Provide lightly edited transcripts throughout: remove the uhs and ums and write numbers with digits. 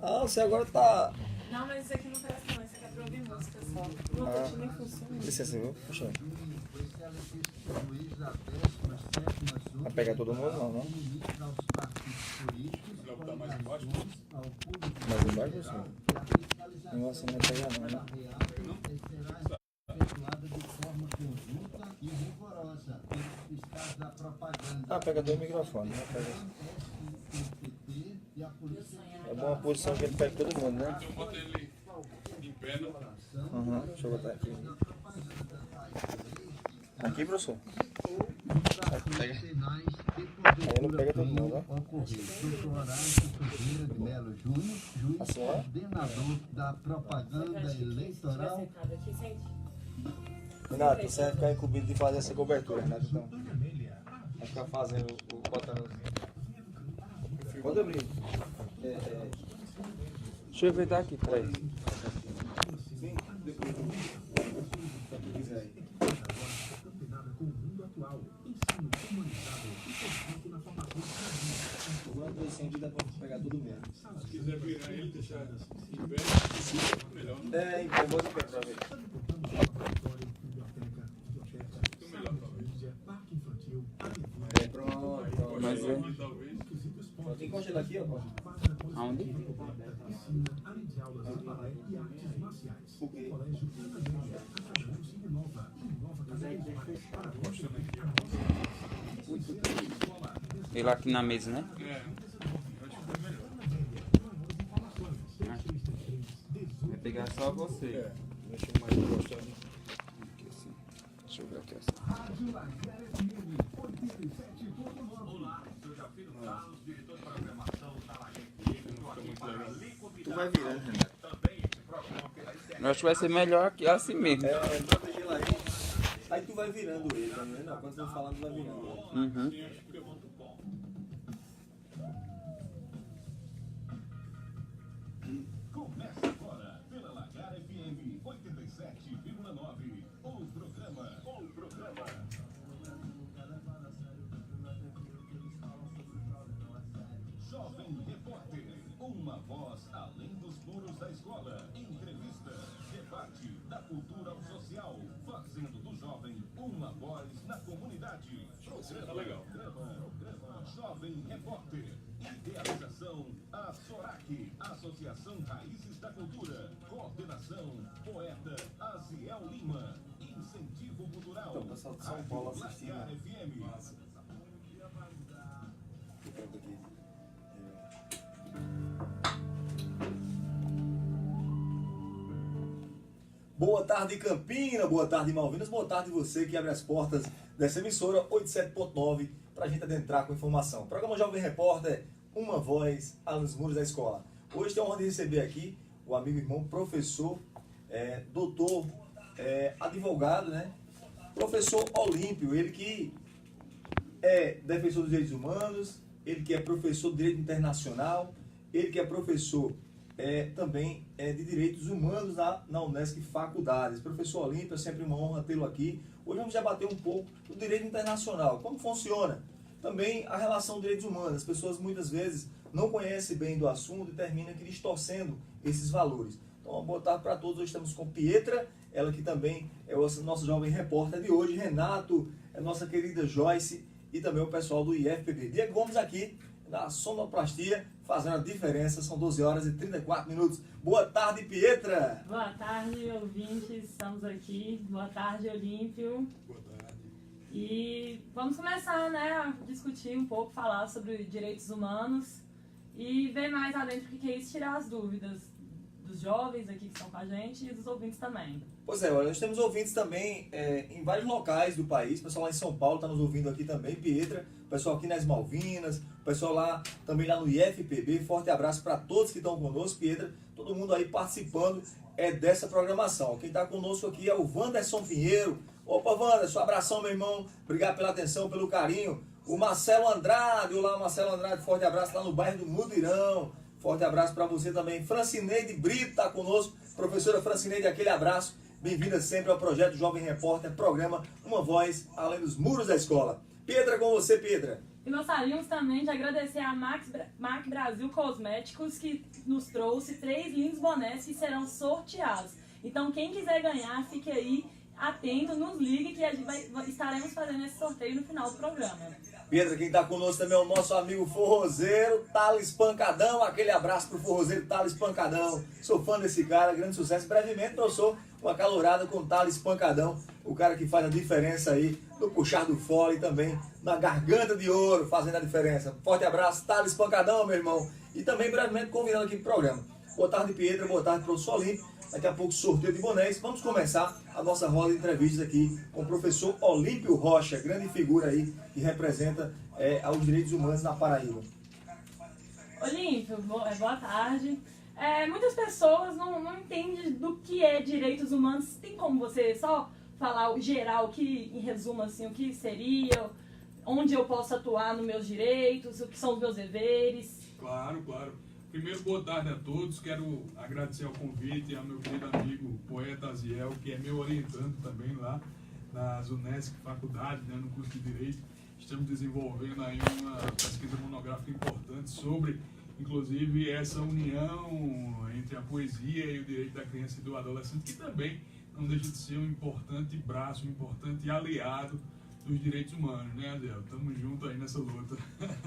Ah, você agora tá... Não, mas isso aqui não parece não, isso aqui é pra ouvir música só. O outro nem funciona. Licença, viu? Puxa. Vai pegar todo mundo? Não, não. Mais embaixo, sim. Não, assim não vai pegar não, né? Ah, pega dois microfones, né? É boa posição que ele pega todo mundo, né? Eu botei ele em pé, né? Uhum. Deixa eu botar aqui. Aqui, professor? Pega. Aí não pega todo mundo, ó. Assim, ó. Coordenador da propaganda eleitoral. Renato, você vai ficar incumbido de fazer essa cobertura, Renato, então. Vai ficar fazendo o botando. Pode abrir. Deixa eu ver daqui, peraí. Sim, depois. Se quiser aí. Agora dois centímetros dá pra pegar tudo mesmo. Se quiser virar ele, deixar em pé, melhor. É, em pé, bota em pé pra ver. Fica melhor, talvez. É, pronto. Mas é. Aqui, talvez. Tem congela aqui, ó. Aonde? Por quê? Ele aqui na mesa, né? É, acho que foi melhor. Vai pegar só você. É, deixa eu mais encostado. Aqui assim. Deixa eu ver aqui assim. Tu vai virando, Renato. Eu acho que vai ser melhor aqui assim mesmo. É, bota gelo aí. Aí tu vai virando ele também, não? Quando você vai falando, tu vai virando. Uhum. Sim, acho que fica bom. Começa agora pela Lagar FM 87,9. O programa. Jovem Repórter, uma voz além dos muros da escola. Entrevista, debate da cultura ao social, fazendo do jovem uma voz na comunidade. Tá legal. Programa Jovem Repórter. Idealização, a SORAC, Associação Raízes da Cultura. Coordenação, poeta Aziel Lima. Incentivo cultural, Então, pessoal de São Paulo assistindo. Lagar FM. Boa tarde, Campina, boa tarde, Malvinas, boa tarde você que abre as portas dessa emissora 87.9 para a gente adentrar com informação. Programa Jovem Repórter, uma voz aos muros da escola. Hoje tem a honra de receber aqui o amigo irmão professor, doutor, advogado, né? Professor Olímpio, ele que é defensor dos direitos humanos, ele que é professor de direito internacional, ele que é professor também de direitos humanos na Unesc Faculdades. Professor Olímpio, é sempre uma honra tê-lo aqui. Hoje vamos debater um pouco do direito internacional, como funciona também a relação de direitos humanos. As pessoas muitas vezes não conhecem bem do assunto e terminam aqui distorcendo esses valores. Então, uma boa tarde para todos. Hoje estamos com Pietra, ela que também é o nosso jovem repórter de hoje, Renato, a nossa querida Joyce e também o pessoal do IFPB. Diego Gomes aqui na sonoplastia, fazendo a diferença. São 12 horas e 34 minutos. Boa tarde, Pietra! Boa tarde, ouvintes, estamos aqui. Boa tarde, Olímpio. Boa tarde. E vamos começar, né, a discutir um pouco, falar sobre direitos humanos e ver mais adentro o que é isso, tirar as dúvidas dos jovens aqui que estão com a gente e dos ouvintes também. Pois é, olha, nós temos ouvintes também em vários locais do país. O pessoal lá em São Paulo está nos ouvindo aqui também, Pietra. O pessoal aqui nas Malvinas, o pessoal lá também lá no IFPB. Forte abraço para todos que estão conosco, Pietra. Todo mundo aí participando dessa programação. Quem está conosco aqui é o Wanderson Pinheiro. Opa, Wanderson, abração, meu irmão. Obrigado pela atenção, pelo carinho. O Marcelo Andrade, olá, Marcelo Andrade, forte abraço lá no bairro do Mudirão. Forte abraço para você também. Francineide Brito está conosco. Professora Francineide, aquele abraço. Bem-vinda sempre ao projeto Jovem Repórter, programa Uma Voz Além dos Muros da Escola. Pietra, com você, Pietra. E gostaríamos também de agradecer a Mac Brasil Cosméticos, que nos trouxe 3 lindos bonés que serão sorteados. Então, quem quiser ganhar, fique aí atento, nos ligue que a gente estaremos fazendo esse sorteio no final do programa. Pietra, quem está conosco também é o nosso amigo forrozeiro, Thales Pancadão. Aquele abraço pro forrozeiro Thales Pancadão. Sou fã desse cara, grande sucesso. Brevemente, professor, uma calorada com Thales Pancadão, o cara que faz a diferença aí no puxar do fole e também na garganta de ouro, fazendo a diferença. Forte abraço, Thales Pancadão, meu irmão. E também brevemente convidando aqui pro programa. Boa tarde, Pietra. Boa tarde, professor Olímpio. Daqui a pouco, sorteio de bonés. Vamos começar a nossa roda de entrevistas aqui com o professor Olímpio Rocha, grande figura aí que representa os direitos humanos na Paraíba. Olímpio, boa tarde. Muitas pessoas não entendem do que é direitos humanos. Tem como você só falar o geral, que em resumo assim, o que seria, onde eu posso atuar nos meus direitos, o que são os meus deveres? Claro, claro. Primeiro, boa tarde a todos. Quero agradecer ao convite ao meu querido amigo poeta Aziel, que é meu orientando também lá na Zunesc Faculdade, né, no curso de Direito. Estamos desenvolvendo aí uma pesquisa monográfica importante sobre, inclusive, essa união entre a poesia e o direito da criança e do adolescente, que também não deixa de ser um importante braço, um importante aliado dos direitos humanos, né, Aziel? Estamos juntos aí nessa luta.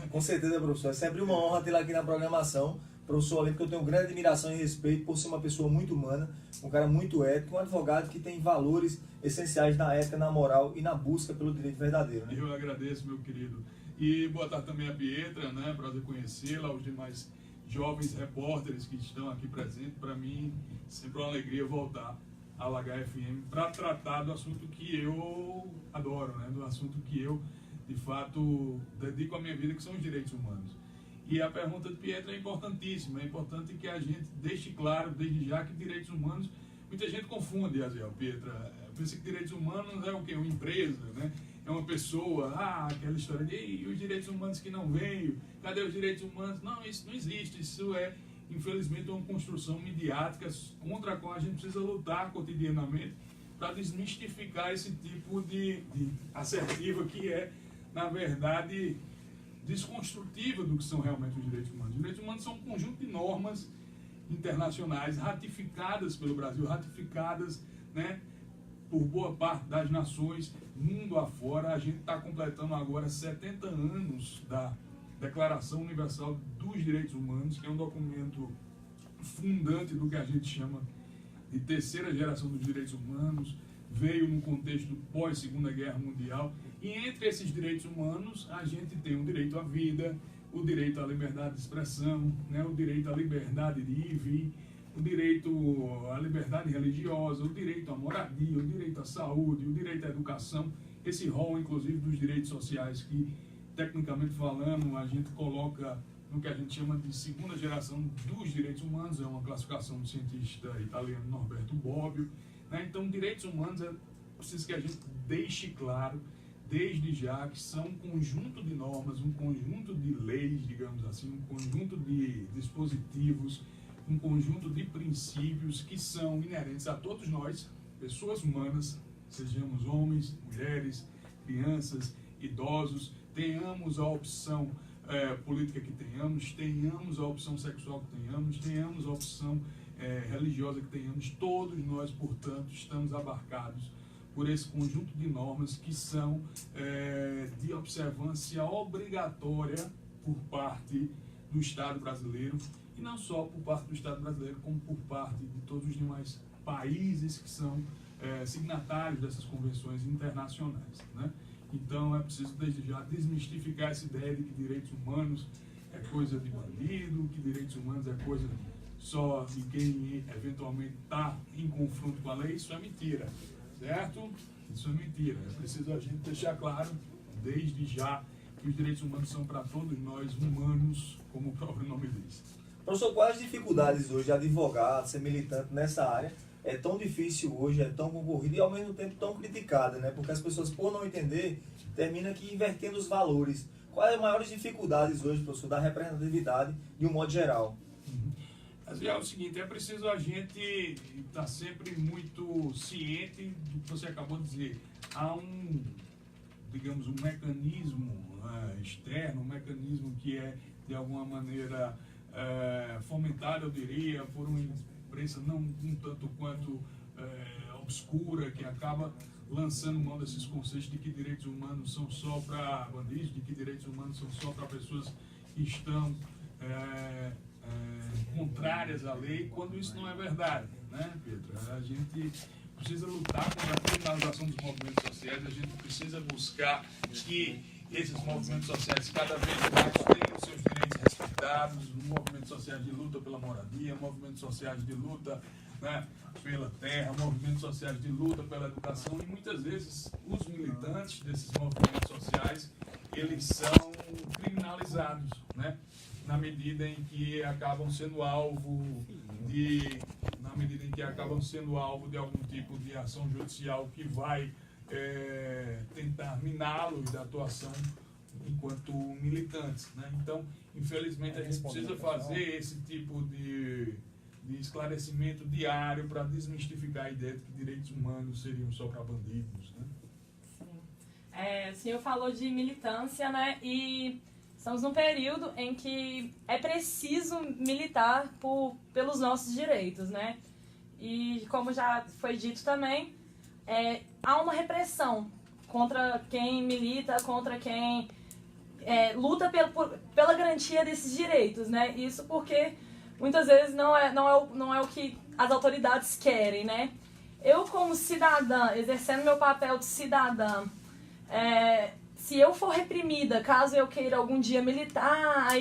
Com certeza, professor. É sempre uma honra tê-lo aqui na programação. Professor Olímpio, eu tenho grande admiração e respeito por ser uma pessoa muito humana, um cara muito ético, um advogado que tem valores essenciais na ética, na moral e na busca pelo direito verdadeiro. Né? Eu agradeço, meu querido. E boa tarde também a Pietra, né? Prazer conhecê-la, aos demais jovens repórteres que estão aqui presentes. Para mim, sempre uma alegria voltar ao HFM para tratar do assunto que eu adoro, né? Do assunto que eu, de fato, dedico a minha vida, que são os direitos humanos. E a pergunta de Pietra é importantíssima. É importante que a gente deixe claro, desde já, que direitos humanos, muita gente confunde, Aziel, Pietra. Pensa que direitos humanos é o quê? Uma empresa, né? É uma pessoa, aquela história de e os direitos humanos que não veio, cadê os direitos humanos? Não, isso não existe. Isso é, infelizmente, uma construção midiática contra a qual a gente precisa lutar cotidianamente para desmistificar esse tipo de assertiva que é, na verdade, desconstrutiva do que são realmente os direitos humanos. Os direitos humanos são um conjunto de normas internacionais ratificadas pelo Brasil, ratificadas, né, por boa parte das nações mundo afora. A gente está completando agora 70 anos da Declaração Universal dos Direitos Humanos, que é um documento fundante do que a gente chama de terceira geração dos direitos humanos, veio no contexto pós-Segunda Guerra Mundial, e entre esses direitos humanos a gente tem o direito à vida, o direito à liberdade de expressão, né, o direito à liberdade de ir e vir, o direito à liberdade religiosa, o direito à moradia, o direito à saúde, o direito à educação, esse rol, inclusive, dos direitos sociais que, tecnicamente falando, a gente coloca no que a gente chama de segunda geração dos direitos humanos, é uma classificação do cientista italiano Norberto Bobbio, né? Então, direitos humanos, é preciso que a gente deixe claro, desde já, que são um conjunto de normas, um conjunto de leis, digamos assim, um conjunto de dispositivos, um conjunto de princípios que são inerentes a todos nós, pessoas humanas, sejamos homens, mulheres, crianças, idosos, tenhamos a opção política que tenhamos a opção sexual que tenhamos a opção religiosa que tenhamos, todos nós, portanto, estamos abarcados por esse conjunto de normas que são de observância obrigatória por parte do Estado brasileiro, e não só por parte do Estado brasileiro, como por parte de todos os demais países que são signatários dessas convenções internacionais, né? Então é preciso desde já desmistificar essa ideia de que direitos humanos é coisa de bandido, que direitos humanos é coisa só de quem eventualmente está em confronto com a lei. Isso é mentira, certo? Isso é mentira. É preciso a gente deixar claro desde já que os direitos humanos são para todos nós humanos, como o próprio nome diz. Professor, quais as dificuldades hoje de advogado, ser militante nessa área? É tão difícil hoje, é tão concorrido e ao mesmo tempo tão criticada, né? Porque as pessoas, por não entender, terminam aqui invertendo os valores. Quais as maiores dificuldades hoje, professor, da representatividade de um modo geral? Mas é o seguinte, é preciso a gente estar sempre muito ciente do que você acabou de dizer. Há um digamos, um mecanismo externo, um mecanismo que é, de alguma maneira, fomentado, eu diria, por uma imprensa não um tanto quanto obscura, que acaba lançando mão desses conceitos de que direitos humanos são só para bandidos, de que direitos humanos são só para pessoas que estão contrárias à lei, quando isso não é verdade, né, Pedro? A gente precisa lutar contra a criminalização dos movimentos sociais, a gente precisa buscar que esses movimentos sociais cada vez mais tenham seus direitos respeitados, movimentos sociais de luta pela moradia, movimentos sociais de luta, né, pela terra, movimentos sociais de luta pela educação, e muitas vezes os militantes desses movimentos sociais, eles são criminalizados, né, na medida em que acabam sendo alvo de algum tipo de ação judicial que vai tentar miná-los da atuação enquanto militantes, né? Então, infelizmente, a gente precisa fazer esse tipo de esclarecimento diário para desmistificar a ideia de que direitos humanos seriam só para bandidos, né? Sim. O senhor falou de militância, né? E estamos num período em que é preciso militar pelos nossos direitos, né? E como já foi dito também, há uma repressão contra quem milita, contra quem luta pela garantia desses direitos, né? Isso porque muitas vezes não é o que as autoridades querem, né? Eu, como cidadã, exercendo meu papel de cidadã, se eu for reprimida, caso eu queira algum dia militar,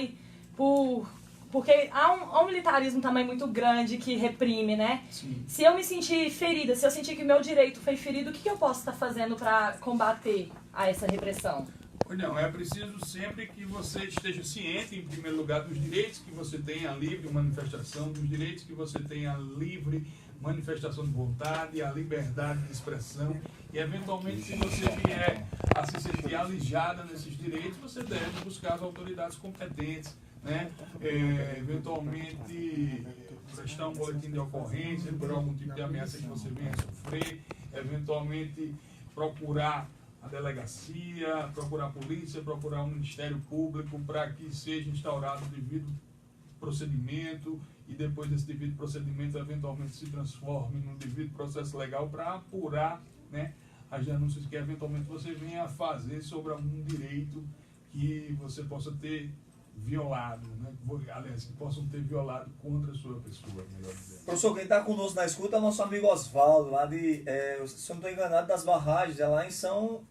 porque há um militarismo também muito grande que reprime, né? Sim. Se eu me sentir ferida, se eu sentir que meu direito foi ferido, o que eu posso estar fazendo para combater essa repressão? Não, é preciso sempre que você esteja ciente, em primeiro lugar, dos direitos que você tem a livre manifestação, dos direitos que você tem a livre manifestação de vontade, a liberdade de expressão, e eventualmente, se você vier a se sentir alijada nesses direitos, você deve buscar as autoridades competentes, né? Eventualmente prestar um boletim de ocorrência por algum tipo de ameaça que você venha a sofrer, eventualmente procurar a delegacia, procurar a polícia, procurar o Ministério Público para que seja instaurado o devido procedimento, e depois desse devido procedimento eventualmente se transforme num devido processo legal para apurar, né, as denúncias que eventualmente você venha a fazer sobre algum direito que você possa ter violado, né? Aliás, que possam ter violado contra a sua pessoa, melhor dizendo. Professor, quem está conosco na escuta é o nosso amigo Oswaldo, lá se eu não estou enganado, das barragens, é lá em São...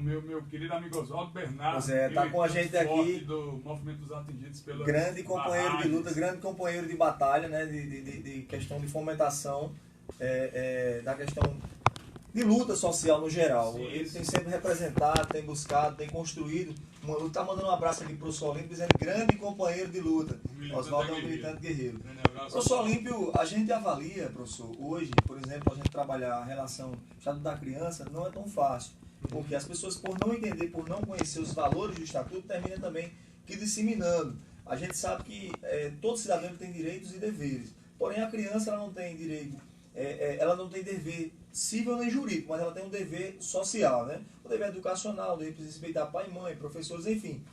Meu querido amigo Oswaldo Bernardo, Pois está com a gente aqui, do movimento dos atingidos pela grande companheiro de luta, grande companheiro de batalha, né, de questão de fomentação, da questão de luta social no geral. Sim, Ele sim. tem sempre representado, tem buscado, tem construído uma luta. Está mandando um abraço aqui para o Professor Olímpio, dizendo grande companheiro de luta. Oswaldo é um militante guerreiro. Professor Olímpio, a gente avalia, professor, hoje, por exemplo, a gente trabalhar a relação Estatuto da Criança não é tão fácil, porque as pessoas, por não entender, por não conhecer os valores do Estatuto, terminam também que disseminando. A gente sabe que todo cidadão tem direitos e deveres, porém a criança ela não tem direito, ela não tem dever civil nem jurídico, mas ela tem um dever social, né? O dever educacional, o dever de respeitar pai, mãe, professores, enfim.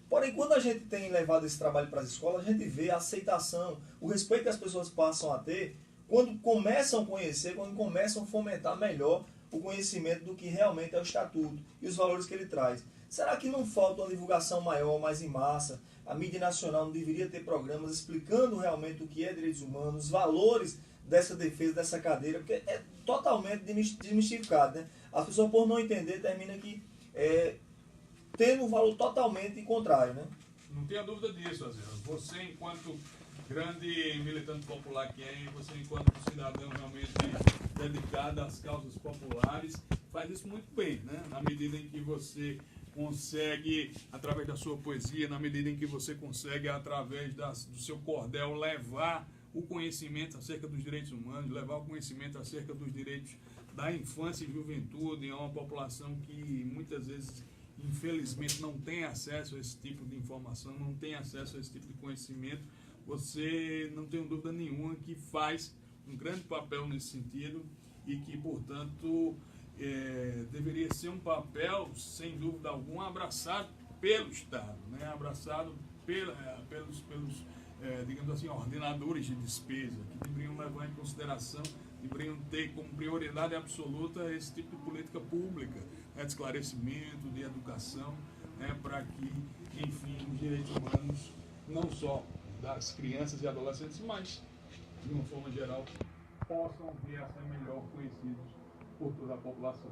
Porém, quando a gente tem levado esse trabalho para as escolas, a gente vê a aceitação, o respeito que as pessoas passam a ter quando começam a conhecer, quando começam a fomentar melhor o conhecimento do que realmente é o Estatuto e os valores que ele traz. Será que não falta uma divulgação maior, mais em massa? A mídia nacional não deveria ter programas explicando realmente o que é direitos humanos, os valores dessa defesa, dessa cadeira, porque é totalmente desmistificado, né? As pessoas, por não entender, terminam aqui tendo um valor totalmente contrário, né? Não tenha dúvida disso, Azevedo. Você, enquanto grande militante popular que é, você, enquanto cidadão realmente dedicado às causas populares, faz isso muito bem, né? Na medida em que você consegue, através da sua poesia, na medida em que você consegue, através do seu cordel, levar o conhecimento acerca dos direitos humanos, levar o conhecimento acerca dos direitos da infância e juventude a uma população que muitas vezes, infelizmente, não tem acesso a esse tipo de informação, não tem acesso a esse tipo de conhecimento. Você, não tenho dúvida nenhuma, que faz um grande papel nesse sentido e que, portanto, deveria ser um papel, sem dúvida alguma, abraçado pelo Estado, né? Abraçado pelos digamos assim, ordenadores de despesa, que deveriam levar em consideração, deveriam ter como prioridade absoluta esse tipo de política pública, né, de esclarecimento, de educação, né, para que, enfim, os direitos humanos, não só das crianças e adolescentes, mas, de uma forma geral, possam vir a ser melhor conhecidos por toda a população.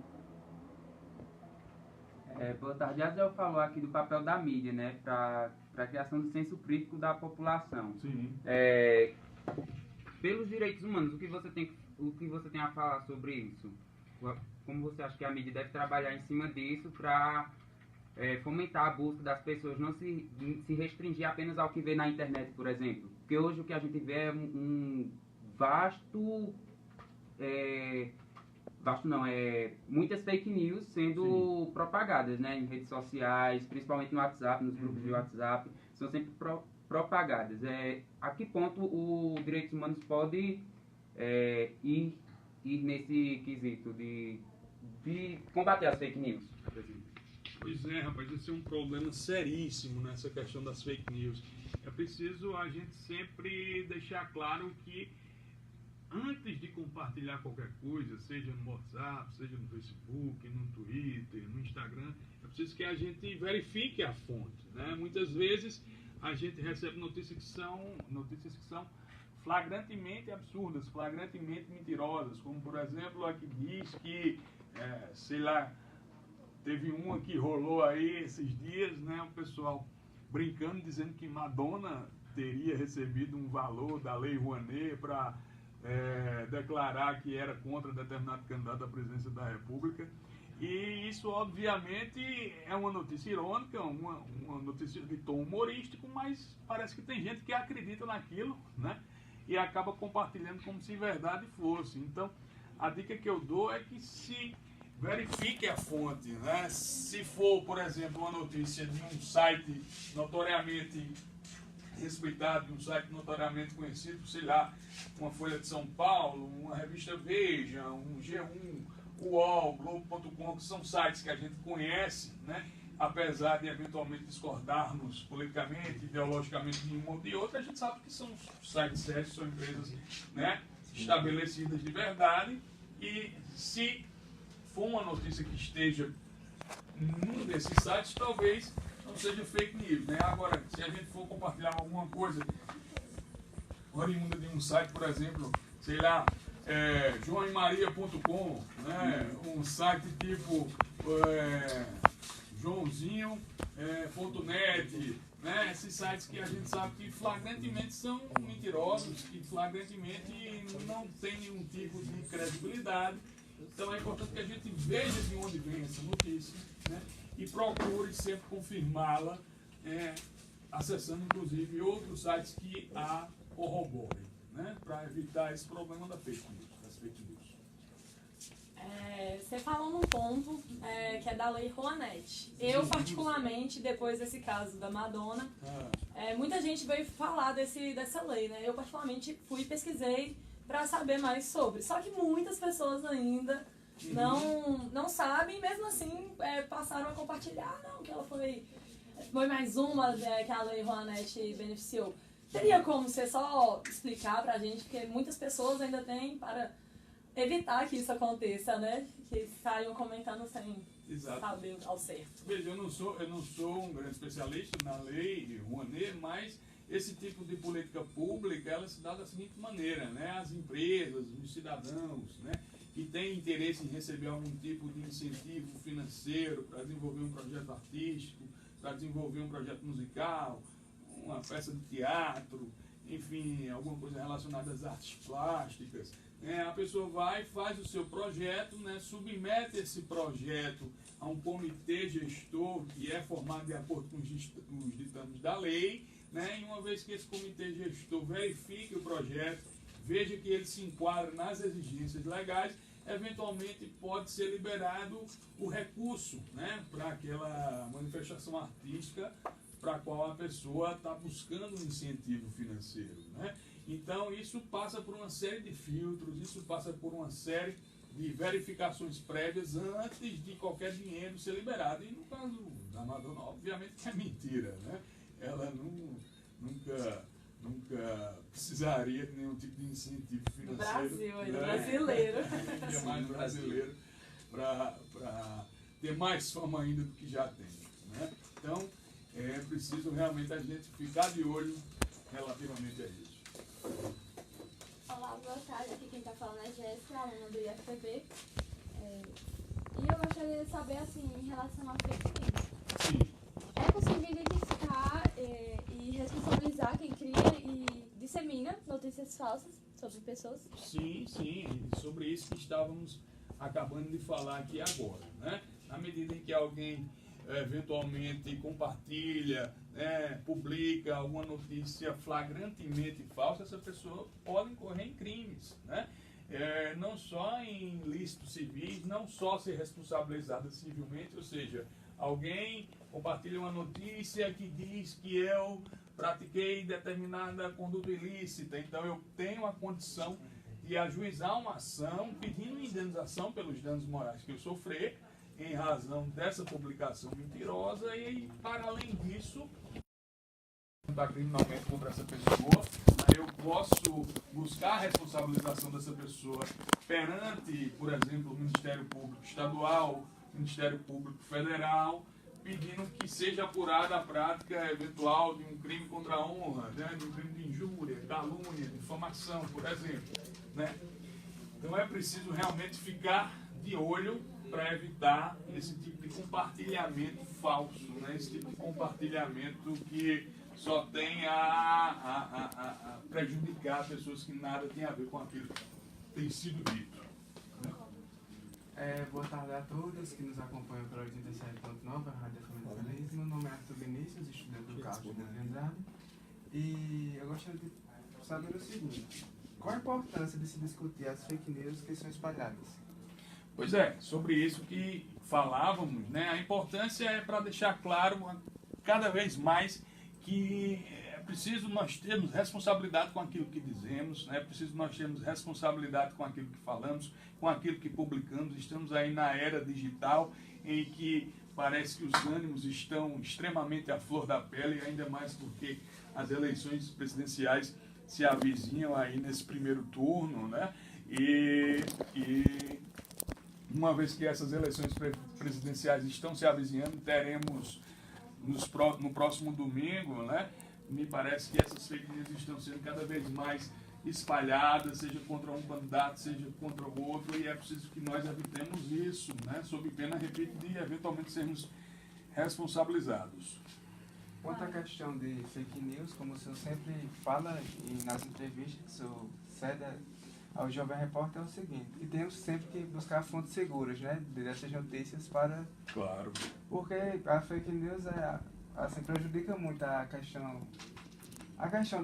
Boa tarde. Já falou aqui do papel da mídia, né, para a criação do senso crítico da população. Sim. Pelos direitos humanos, o que você tem a falar sobre isso? Como você acha que a mídia deve trabalhar em cima disso para fomentar a busca das pessoas, não se restringir apenas ao que vê na internet, por exemplo? Porque hoje o que a gente vê é muitas fake news sendo propagadas, né, em redes sociais, principalmente no WhatsApp, nos grupos de WhatsApp, são sempre propagadas. A que ponto o direitos humanos pode ir nesse quesito de combater as fake news, por exemplo? Pois é, rapaz, esse é um problema seríssimo nessa questão das fake news. É preciso a gente sempre deixar claro que antes de compartilhar qualquer coisa, seja no WhatsApp, seja no Facebook, no Twitter, no Instagram, é preciso que a gente verifique a fonte, né? Muitas vezes a gente recebe notícias que são flagrantemente absurdas, flagrantemente mentirosas, como por exemplo a que diz que, sei lá, teve uma que rolou aí esses dias, né? O pessoal brincando, dizendo que Madonna teria recebido um valor da Lei Rouanet para declarar que era contra determinado candidato à presidência da República. E isso, obviamente, é uma notícia irônica, uma notícia de tom humorístico, mas parece que tem gente que acredita naquilo, né? E acaba compartilhando como se verdade fosse. Então, a dica que eu dou é que se verifique a fonte, né? Se for, por exemplo, uma notícia de um site notoriamente respeitado, um site notoriamente conhecido, sei lá, uma Folha de São Paulo, uma revista Veja, um G1, UOL, Globo.com, que são sites que a gente conhece, né? Apesar de eventualmente discordarmos politicamente, ideologicamente de um ou de outro, a gente sabe que são sites sérios, são empresas, né, estabelecidas de verdade, e se for uma notícia que esteja num desses sites, talvez não seja fake news, né? Agora, se a gente for compartilhar alguma coisa oriunda de um site, por exemplo, sei lá, joãoemaria.com, né? Um site tipo joãozinho.net, né? Esses sites que a gente sabe que flagrantemente são mentirosos, que flagrantemente não tem nenhum tipo de credibilidade. Então é importante que a gente veja de onde vem essa notícia, né? E procure sempre confirmá-la, acessando inclusive outros sites que a corroborem, né? Para evitar esse problema das fake news. Você falou num ponto que é da Lei Rouanet. Eu, particularmente, depois desse caso da Madonna, muita gente veio falar dessa lei, né? Eu, particularmente, fui e pesquisei para saber mais sobre. Só que muitas pessoas ainda não sabem, mesmo assim passaram a compartilhar, não, que ela foi mais uma que a Lei Rouanet beneficiou. Teria como você só explicar pra gente, porque muitas pessoas ainda têm para evitar que isso aconteça, né? Que saiam comentando sem saber ao certo. Veja, eu não sou um grande especialista na lei Rouanet, mas esse tipo de política pública, ela se dá da seguinte maneira, né? As empresas, os cidadãos, né, que têm interesse em receber algum tipo de incentivo financeiro para desenvolver um projeto artístico, para desenvolver um projeto musical, uma peça de teatro, enfim, alguma coisa relacionada às artes plásticas, né? A pessoa vai, faz o seu projeto, né, submete esse projeto a um comitê gestor que é formado de acordo com os ditames da lei, né? E uma vez que esse comitê gestor verifique o projeto, veja que ele se enquadra nas exigências legais, eventualmente pode ser liberado o recurso, né, para aquela manifestação artística para a qual a pessoa está buscando um incentivo financeiro, né? Então isso passa por uma série de filtros, isso passa por uma série de verificações prévias antes de qualquer dinheiro ser liberado. E no caso da Madonna, obviamente que é mentira, né? Ela nunca precisaria de nenhum tipo de incentivo financeiro. No Brasil, né? no brasileiro. É mais brasileiro para ter mais fama ainda do que já tem, né? Então, é preciso realmente a gente ficar de olho relativamente a isso. Olá, boa tarde. Aqui quem está falando é Jéssica, aluna do IFPB. E eu gostaria de saber, assim, em relação a fake news. Sim. É possível identificar e responsabilizar quem cria e dissemina notícias falsas sobre pessoas? Sim, sobre isso que estávamos acabando de falar aqui agora, né? Na medida em que alguém eventualmente compartilha, né, publica alguma notícia flagrantemente falsa, essa pessoa pode incorrer em crimes, né? Não só em ilícitos civis, não só ser responsabilizada civilmente, ou seja, alguém compartilha uma notícia que diz que eu pratiquei determinada conduta ilícita, então eu tenho a condição de ajuizar uma ação pedindo indenização pelos danos morais que eu sofri em razão dessa publicação mentirosa e, para além disso, contar criminalmente contra essa pessoa, eu posso buscar a responsabilização dessa pessoa perante, por exemplo, o Ministério Público Estadual, Ministério Público Federal, pedindo que seja apurada a prática eventual de um crime contra a honra, né, de um crime de injúria, calúnia, difamação, por exemplo, né? Então é preciso realmente ficar de olho para evitar esse tipo de compartilhamento falso, né? Esse tipo de compartilhamento que só tem a prejudicar pessoas que nada tem a ver com aquilo que tem sido dito. Boa tarde a todos que nos acompanham pela 87.9, a Rádio FM Feliz. Meu nome é Arthur Vinícius, estudante do Carlos de Andrade. E eu gostaria de saber o seguinte: qual a importância de se discutir as fake news que são espalhadas? Pois é, sobre isso que falávamos, né? A importância é para deixar claro cada vez mais que é preciso nós termos responsabilidade com aquilo que dizemos, né? É preciso nós termos responsabilidade com aquilo que falamos, com aquilo que publicamos. Estamos aí na era digital em que parece que os ânimos estão extremamente à flor da pele, ainda mais porque as eleições presidenciais se avizinham aí nesse primeiro turno, né? E uma vez que essas eleições presidenciais estão se avizinhando, teremos no próximo domingo, né? Me parece que essas fake news estão sendo cada vez mais espalhadas, seja contra um candidato, seja contra o outro, e é preciso que nós evitemos isso, né? Sob pena, repito, de eventualmente sermos responsabilizados. Quanto à questão de fake news, como o senhor sempre fala e nas entrevistas que o senhor cede ao Jovem Repórter, é o seguinte: que temos sempre que buscar fontes seguras, né, dessas notícias para... Claro. Porque a fake news assim, prejudica muito a questão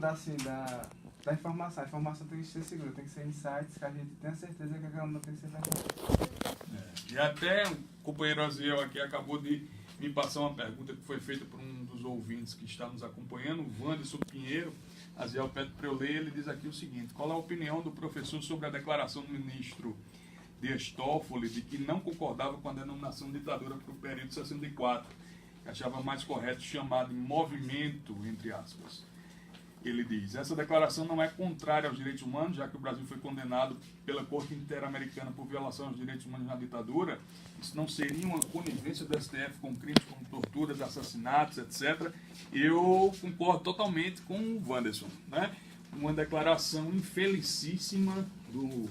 da informação. A informação tem que ser segura, tem que ser insights que a gente tenha certeza que aquela notícia é verdade. E até o companheiro Aziel aqui acabou de me passar uma pergunta que foi feita por um dos ouvintes que está nos acompanhando, o Wanderson Pinheiro. Aziel pede para eu ler, ele diz aqui o seguinte: qual a opinião do professor sobre a declaração do ministro Dias Toffoli de que não concordava com a denominação ditadura para o período de 64, que achava mais correto chamar de movimento, entre aspas. Ele diz: essa declaração não é contrária aos direitos humanos, já que o Brasil foi condenado pela Corte Interamericana por violação aos direitos humanos na ditadura. Isso não seria uma conivência do STF com crimes como torturas, assassinatos, etc. Eu concordo totalmente com o Wanderson, né? Uma declaração infelicíssima do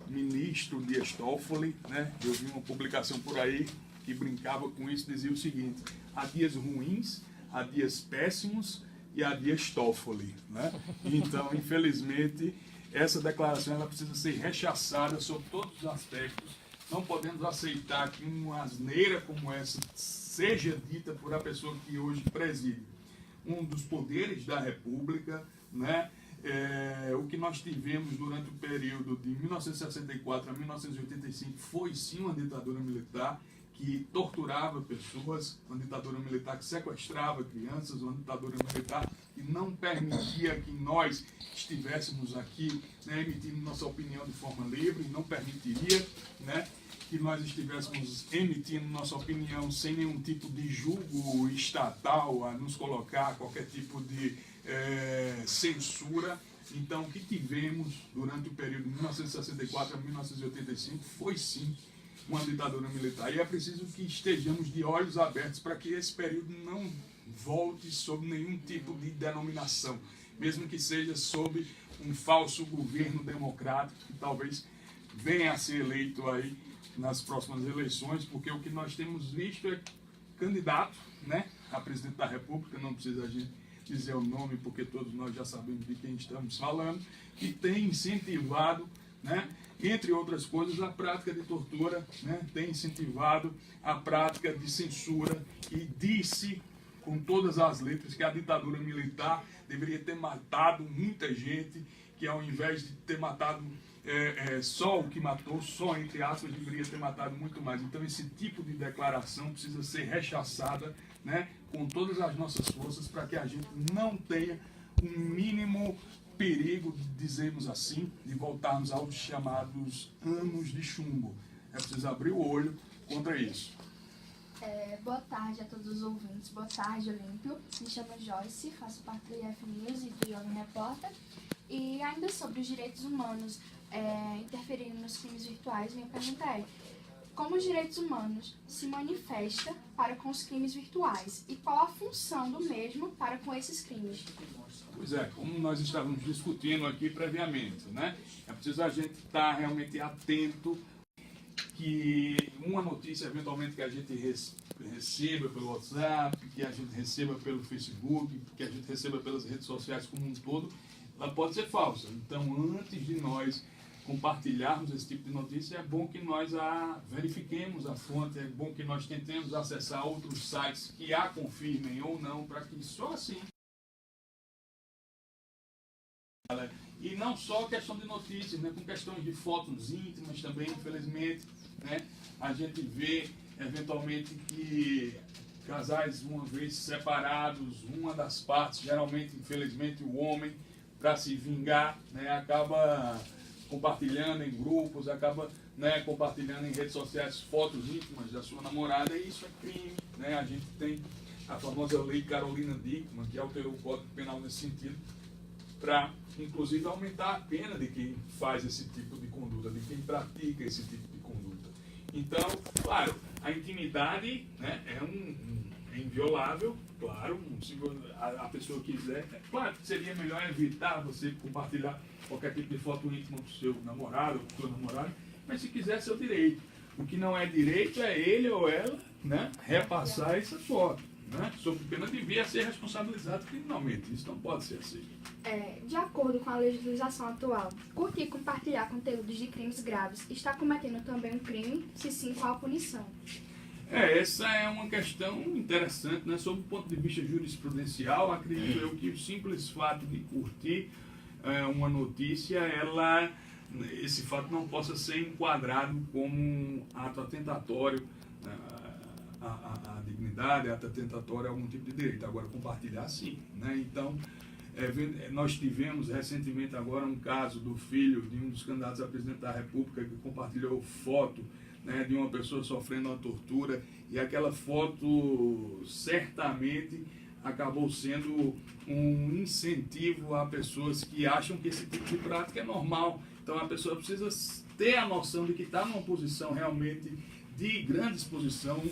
ministro Dias Toffoli, né? Eu vi uma publicação por aí que brincava com isso, dizia o seguinte: há dias ruins, há dias péssimos e há Dias Toffoli, né? Então, infelizmente, essa declaração ela precisa ser rechaçada sob todos os aspectos. Não podemos aceitar que uma asneira como essa seja dita por a pessoa que hoje preside um dos poderes da República, né? O que nós tivemos durante o período de 1964 a 1985 foi sim uma ditadura militar que torturava pessoas, uma ditadura militar que sequestrava crianças, uma ditadura militar que não permitia que nós estivéssemos aqui, né, emitindo nossa opinião de forma livre, não permitiria, né, que nós estivéssemos emitindo nossa opinião sem nenhum tipo de julgo estatal a nos colocar qualquer tipo de censura. Então, o que tivemos durante o período de 1964 a 1985 foi sim uma ditadura militar. E é preciso que estejamos de olhos abertos para que esse período não volte sob nenhum tipo de denominação, mesmo que seja sob um falso governo democrático que talvez venha a ser eleito aí nas próximas eleições, porque o que nós temos visto é candidato, né, a presidente da República, não precisa a gente dizer o nome, porque todos nós já sabemos de quem estamos falando, que tem incentivado, né, entre outras coisas, a prática de tortura, né, tem incentivado a prática de censura e disse com todas as letras que a ditadura militar deveria ter matado muita gente, que ao invés de ter matado só o que matou, só entre aspas, deveria ter matado muito mais. Então esse tipo de declaração precisa ser rechaçada, né, com todas as nossas forças, para que a gente não tenha um mínimo perigo, de dizermos assim, de voltarmos aos chamados anos de chumbo. É preciso abrir o olho contra isso. Boa tarde a todos os ouvintes. Boa tarde, Olímpio. Me chamo Joyce, faço parte do IF News e do Jovem Repórter. E ainda sobre os direitos humanos interferindo nos crimes virtuais, minha pergunta é: como os direitos humanos se manifestam para com os crimes virtuais e qual a função do mesmo para com esses crimes? Pois é, como nós estávamos discutindo aqui previamente, né? É preciso a gente estar realmente atento que uma notícia eventualmente que a gente receba pelo WhatsApp, que a gente receba pelo Facebook, que a gente receba pelas redes sociais como um todo, ela pode ser falsa. Então, antes de nós compartilharmos esse tipo de notícia, é bom que nós verifiquemos a fonte, é bom que nós tentemos acessar outros sites que a confirmem ou não, para que só assim... E não só questão de notícias, né, com questões de fotos íntimas também, infelizmente, né, a gente vê eventualmente que casais, uma vez separados, uma das partes, geralmente, infelizmente, o homem, para se vingar, né, acaba compartilhando em grupos, acaba, né, compartilhando em redes sociais fotos íntimas da sua namorada, e isso é crime, né? A gente tem a famosa lei Carolina Dickmann, que alterou o Código Penal nesse sentido, para, inclusive, aumentar a pena de quem faz esse tipo de conduta, de quem pratica esse tipo de conduta. Então, claro, a intimidade, né, é inviolável, claro, se a pessoa quiser. Claro que seria melhor evitar você compartilhar qualquer tipo de foto íntima com o seu namorado ou com o seu namorado, mas se quiser, é seu direito. O que não é direito é ele ou ela, né, repassar essa foto, né, sob pena de vir a ser responsabilizado criminalmente. Isso não pode ser aceito. De acordo com a legislação atual, curtir e compartilhar conteúdos de crimes graves está cometendo também um crime? Se sim, qual a punição? Essa é uma questão interessante, né? Sob o ponto de vista jurisprudencial, acredito eu que o simples fato de curtir uma notícia, esse fato não possa ser enquadrado como um ato atentatório à dignidade, ato atentatório a algum tipo de direito. Agora, compartilhar, sim, né? Então, nós tivemos recentemente agora um caso do filho de um dos candidatos a presidente da República que compartilhou foto, né, de uma pessoa sofrendo uma tortura, e aquela foto certamente acabou sendo um incentivo a pessoas que acham que esse tipo de prática é normal. Então a pessoa precisa ter a noção de que está numa posição realmente de grande exposição,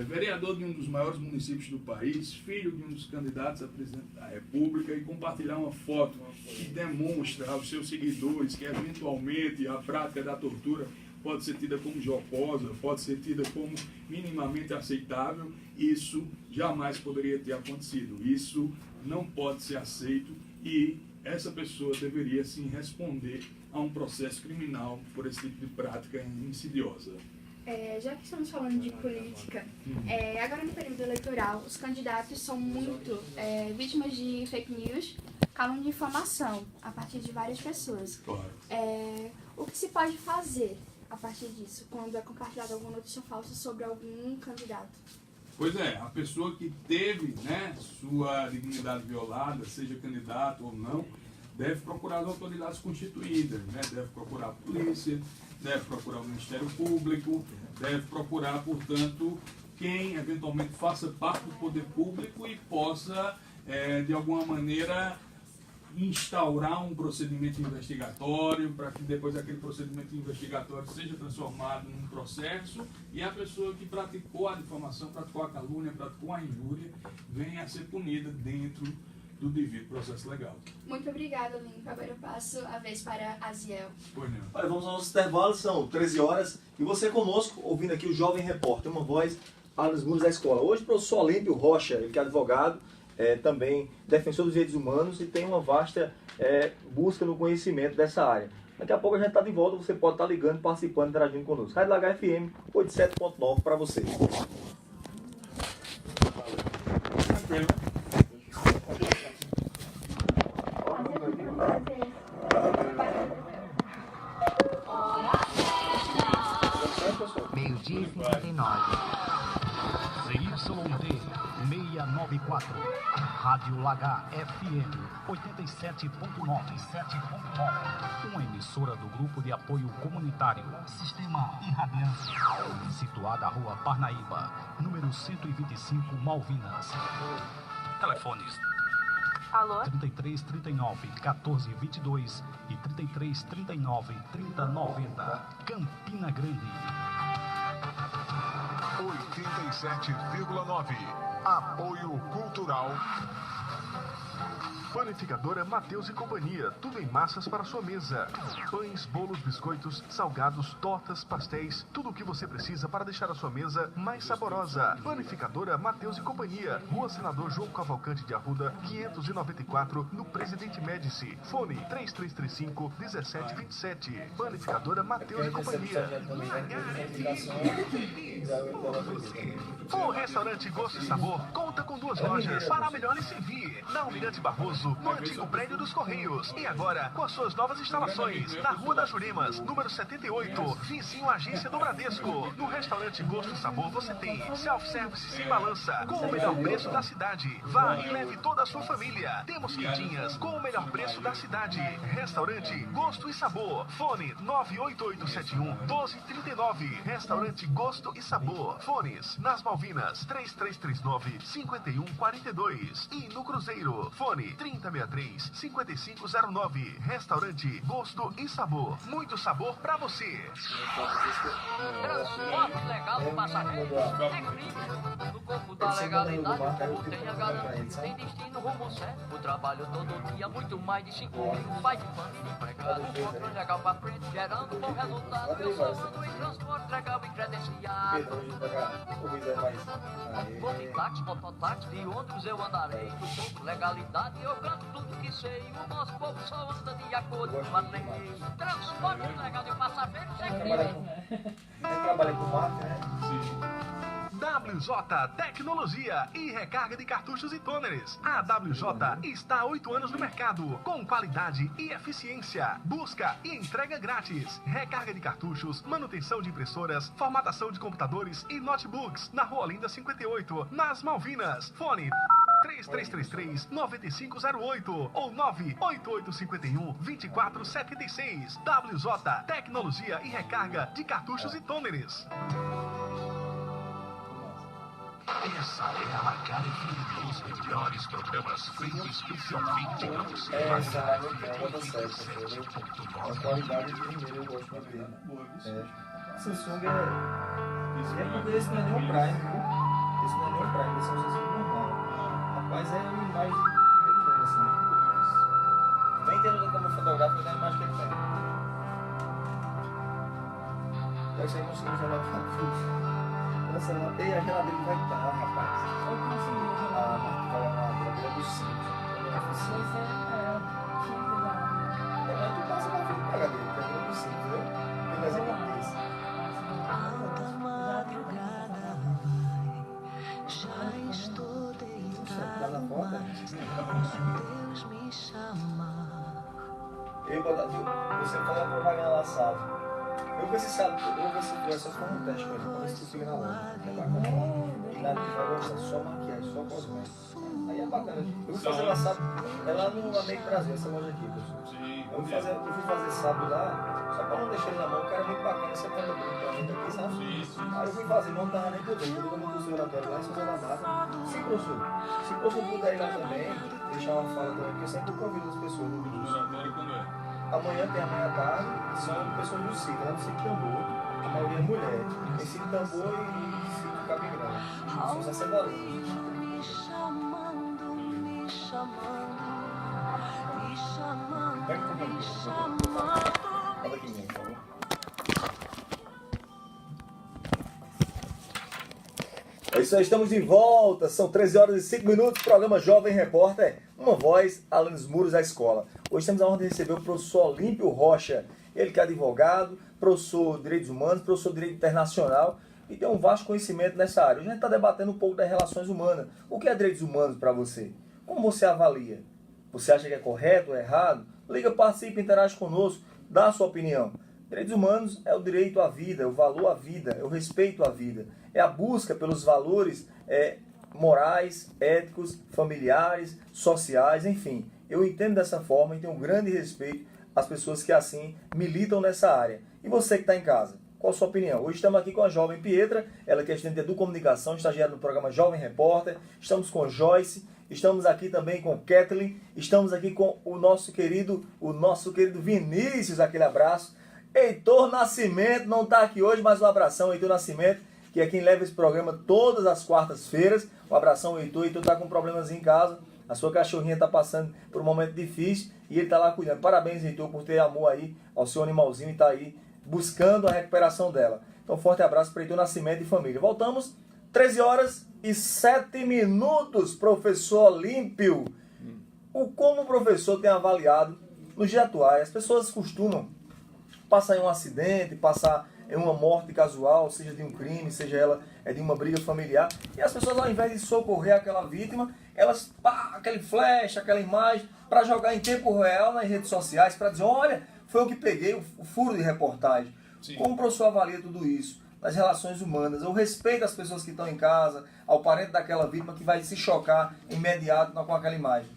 vereador de um dos maiores municípios do país, filho de um dos candidatos a presidente da República, e compartilhar uma foto que demonstra aos seus seguidores que eventualmente a prática da tortura pode ser tida como jocosa, pode ser tida como minimamente aceitável, isso jamais poderia ter acontecido. Isso não pode ser aceito e essa pessoa deveria sim responder a um processo criminal por esse tipo de prática insidiosa. Já que estamos falando de política, agora no período eleitoral, os candidatos são muito vítimas de fake news, calúnia de difamação, a partir de várias pessoas. Claro. O que se pode fazer a partir disso, quando é compartilhada alguma notícia falsa sobre algum candidato? Pois é, a pessoa que teve, né, sua dignidade violada, seja candidato ou não, deve procurar as autoridades constituídas, né? Deve procurar a polícia, deve procurar o Ministério Público, deve procurar, portanto, quem eventualmente faça parte do poder público e possa, de alguma maneira, instaurar um procedimento investigatório para que depois aquele procedimento investigatório seja transformado num processo e a pessoa que praticou a difamação, praticou a calúnia, praticou a injúria, venha a ser punida dentro do devido processo legal. Muito obrigada, Limpo. Agora eu passo a vez para Aziel. Pois não. Olha, vamos aos nossos intervalos, são 13 horas, e você conosco, ouvindo aqui o Jovem Repórter, uma voz nos muros da escola. Hoje o professor Olímpio Rocha, ele que é advogado, também defensor dos direitos humanos e tem uma vasta busca no conhecimento dessa área. Daqui a pouco a gente está de volta, você pode estar ligando, participando, interagindo conosco. Rádio Lagar FM 87.9 para você. Meio-dia e 59. CYD 694. Rádio Lagar FM 87.9. Uma emissora do Grupo de Apoio Comunitário Sistema Irradiância. Situada à Rua Parnaíba, número 125, Malvinas. Telefones. Alô? 3339 1422 e 3339 3090. Campina Grande. 87,9. Apoio Cultural. Panificadora Mateus e Companhia, tudo em massas para sua mesa. Pães, bolos, biscoitos, salgados, tortas, pastéis, tudo o que você precisa para deixar a sua mesa mais saborosa. Panificadora Mateus e Companhia, Rua Senador João Cavalcante de Arruda, 594, no Presidente Médici. Fone 3335-1727. Panificadora Mateus e Companhia. O restaurante Gosto e Sabor conta com 2 lojas para melhor lhe servir. Na Almirante Barroso, no antigo prédio dos Correios. E agora, com as suas novas instalações, na Rua das Jurimas, número 78, vizinho à agência do Bradesco. No restaurante Gosto e Sabor você tem self-service sem balança, com o melhor preço da cidade. Vá e leve toda a sua família. Temos quentinhas com o melhor preço da cidade. Restaurante Gosto e Sabor. Fone 98871-1239. Restaurante Gosto e Sabor. Fones nas Malvinas 3339-5142. E no Cruzeiro, fone 3063-5509. Restaurante Gosto e Sabor. Muito sabor pra você. Transporte legal do passageiro é crime. No corpo da legalidade, o povo tem a garantia. Tem destino rumo certo. O trabalho todo dia, muito mais de 5 mil. Pai de família, empregado. O controle legal pra frente, gerando bom resultado. Eu sou ando em transporte legal e credenciado. Vou de táxi, mototáxi, de ônibus eu andarei. No corpo legalidade, eu canto tudo que sei. O nosso povo só anda de acordo com a lei. Transporte legal de passageiros é crime. Trabalha com marca, né? WJ Tecnologia e recarga de cartuchos e tôneres. A WJ está há 8 anos no mercado, com qualidade e eficiência. Busca e entrega grátis. Recarga de cartuchos, manutenção de impressoras, formatação de computadores e notebooks. Na Rua Olinda 58, nas Malvinas. Fone 3333-9508 ou 98851-2476. WJ Tecnologia e recarga de cartuchos e tôneres. Essa é a Lagar FM, os melhores programas feitos especialmente para você. Essa é a qualidade primeiro eu gosto de ver. Samsung é porque esse não é nem um Prime, viu? Esse não é nem um Prime, esse é um Samsung normal. Rapaz, é uma imagem de primeiro mundo, assim. Nem tendo da câmera fotográfica da imagem que ele tem. Já que você conseguiu jogar pra tudo. Nossa, e a geladeira vai estar, rapaz. Eu consegui jogar. A marca vai na geladeira do 5. Você tinha que dar. Tu passa na frente da geladeira, geladeira do 5, entendeu? Tem desenho desse. Alta madrugada vai, já estou deitado, mas Deus me chama. Você fala a propaganda lá, sabe? Eu vou ver se sabe, eu vou ver se tiver só um teste com ele, pra ver se tu fica na loja. É bacana. E lá ela gosta só maquiagem, só cosméticos. Aí é bacana. Eu fui fazer lá sábado, é lá no Américo Brasil, essa loja aqui, professor. Sim. Eu fui fazer sábado lá, só pra não deixar ele na mão, o cara é muito bacana, você pega pra gente aqui, sabe? Aí eu fui fazer, não tava nem podendo, eu como curso oratório lá em São João da Mata. Sim, professor. Se o professor puder ir lá também, deixar uma fala também, porque eu sempre convido as pessoas no vídeo. Oratório quando é? Amanhã tem amanhã à tarde, são pessoas do sítio, lá no sítio Tambor. A maioria é mulher. Tem sítio Tambor e sítio Capim Grande. São sacerdotes. Me chamando, me chamando, me chamando, me chamando. Fala aqui mesmo, por favor. É isso aí, estamos de volta. São 13 horas e 5 minutos. Programa Jovem Repórter, uma voz além dos muros da escola. Hoje temos a honra de receber o professor Olímpio Rocha. Ele que é advogado, professor de Direitos Humanos, professor de Direito Internacional e tem um vasto conhecimento nessa área. Hoje a gente está debatendo um pouco das relações humanas. O que é direitos humanos para você? Como você avalia? Você acha que é correto ou errado? Liga, participe, interage conosco, dá a sua opinião. Direitos humanos é o direito à vida, é o valor à vida, é o respeito à vida. É a busca pelos valores morais, éticos, familiares, sociais, enfim. Eu entendo dessa forma e tenho um grande respeito às pessoas que assim militam nessa área. E você que está em casa, qual a sua opinião? Hoje estamos aqui com a jovem Pietra, ela que é estudante de Educomunicação, estagiária no programa Jovem Repórter. Estamos com Joyce, estamos aqui também com Kathleen, estamos aqui com o nosso querido Vinícius, aquele abraço. Heitor Nascimento não está aqui hoje, mas um abração, Heitor Nascimento, que é quem leva esse programa todas as quartas-feiras. Um abração, Heitor. Heitor está com problemas em casa. A sua cachorrinha está passando por um momento difícil e ele está lá cuidando. Parabéns, Heitor, por ter amor aí ao seu animalzinho e estar aí buscando a recuperação dela. Então, forte abraço para Heitor Nascimento e família. Voltamos, 13 horas e 7 minutos, professor Olímpio. Como o professor tem avaliado nos dias atuais? As pessoas costumam passar em um acidente, passar em uma morte casual, seja de um crime, seja ela de uma briga familiar, e as pessoas, ao invés de socorrer aquela vítima, elas, aquele flash, aquela imagem, para jogar em tempo real nas redes sociais, para dizer, olha, foi eu que peguei o furo de reportagem. Sim. Como o professor avalia tudo isso? Nas relações humanas, o respeito às pessoas que estão em casa, ao parente daquela vítima que vai se chocar imediato com aquela imagem.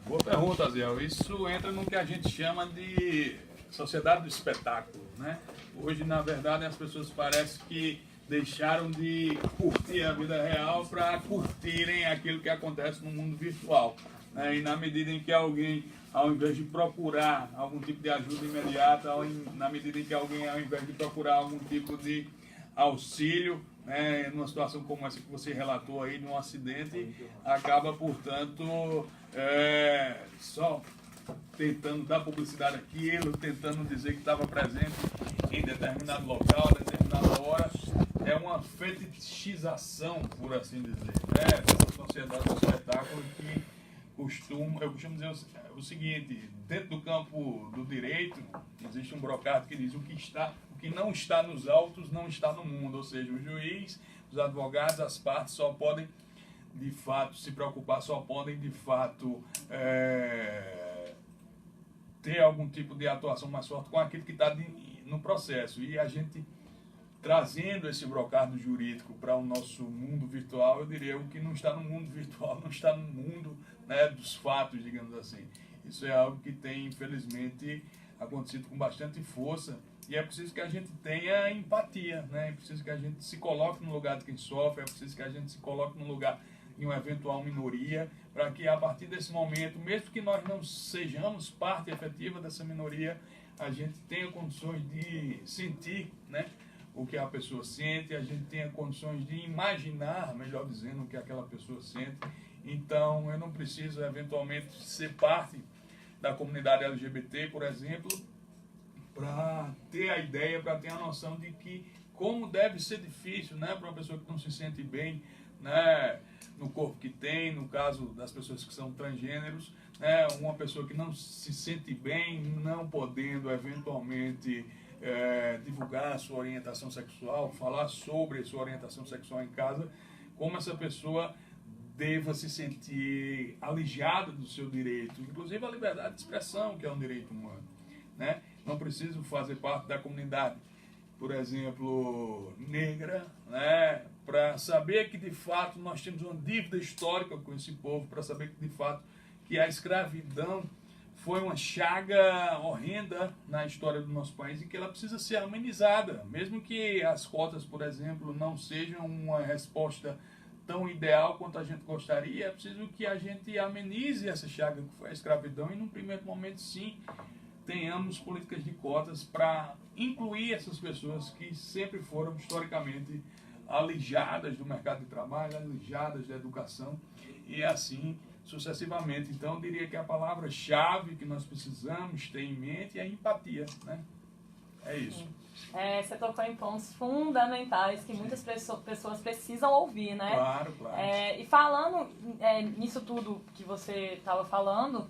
Boa pergunta, Zé. Isso entra no que a gente chama de sociedade do espetáculo, né? Hoje, na verdade, as pessoas parecem que deixaram de curtir a vida real para curtirem aquilo que acontece no mundo virtual, né? E na medida em que alguém, ao invés de procurar algum tipo de ajuda imediata, na medida em que alguém, ao invés de procurar algum tipo de auxílio, né, numa situação como essa que você relatou aí, num acidente, acaba, portanto, só tentando dar publicidade àquilo, tentando dizer que estava presente em determinado local, determinada hora. É uma fetichização, por assim dizer, né? Dessa sociedade do espetáculo que eu costumo dizer o seguinte: dentro do campo do direito existe um brocado que diz o que não está nos autos não está no mundo, ou seja, o juiz, os advogados, as partes só podem de fato se preocupar, só podem de fato ter algum tipo de atuação mais forte com aquilo que está no processo. E a gente, trazendo esse brocado jurídico para o nosso mundo virtual, eu diria, o que não está no mundo virtual não está no mundo, né, dos fatos, digamos assim. Isso é algo que tem, infelizmente, acontecido com bastante força, e é preciso que a gente tenha empatia, né? É preciso que a gente se coloque no lugar de quem sofre, é preciso que a gente se coloque no lugar de uma eventual minoria, para que a partir desse momento, mesmo que nós não sejamos parte efetiva dessa minoria, a gente tenha condições de sentir, né, o que a pessoa sente, a gente tenha condições de imaginar, melhor dizendo, o que aquela pessoa sente. Então, eu não preciso, eventualmente, ser parte da comunidade LGBT, por exemplo, para ter a ideia, para ter a noção de que como deve ser difícil, né, para uma pessoa que não se sente bem, né, no corpo que tem, no caso das pessoas que são transgêneros, né, uma pessoa que não se sente bem, não podendo eventualmente divulgar a sua orientação sexual, falar sobre a sua orientação sexual em casa, como essa pessoa deva se sentir alijada do seu direito, inclusive a liberdade de expressão, que é um direito humano, né? Não preciso fazer parte da comunidade, por exemplo, negra, né, para saber que de fato nós temos uma dívida histórica com esse povo, para saber que de fato que a escravidão foi uma chaga horrenda na história do nosso país e que ela precisa ser amenizada, mesmo que as cotas, por exemplo, não sejam uma resposta tão ideal quanto a gente gostaria. É preciso que a gente amenize essa chaga que foi a escravidão e, num primeiro momento, sim, tenhamos políticas de cotas para incluir essas pessoas que sempre foram historicamente alijadas do mercado de trabalho, alijadas da educação e assim sucessivamente. Então, eu diria que a palavra-chave que nós precisamos ter em mente é a empatia, né? É isso. Você tocou em pontos fundamentais que muitas pessoas precisam ouvir, né? Claro, claro. E falando nisso tudo que você estava falando,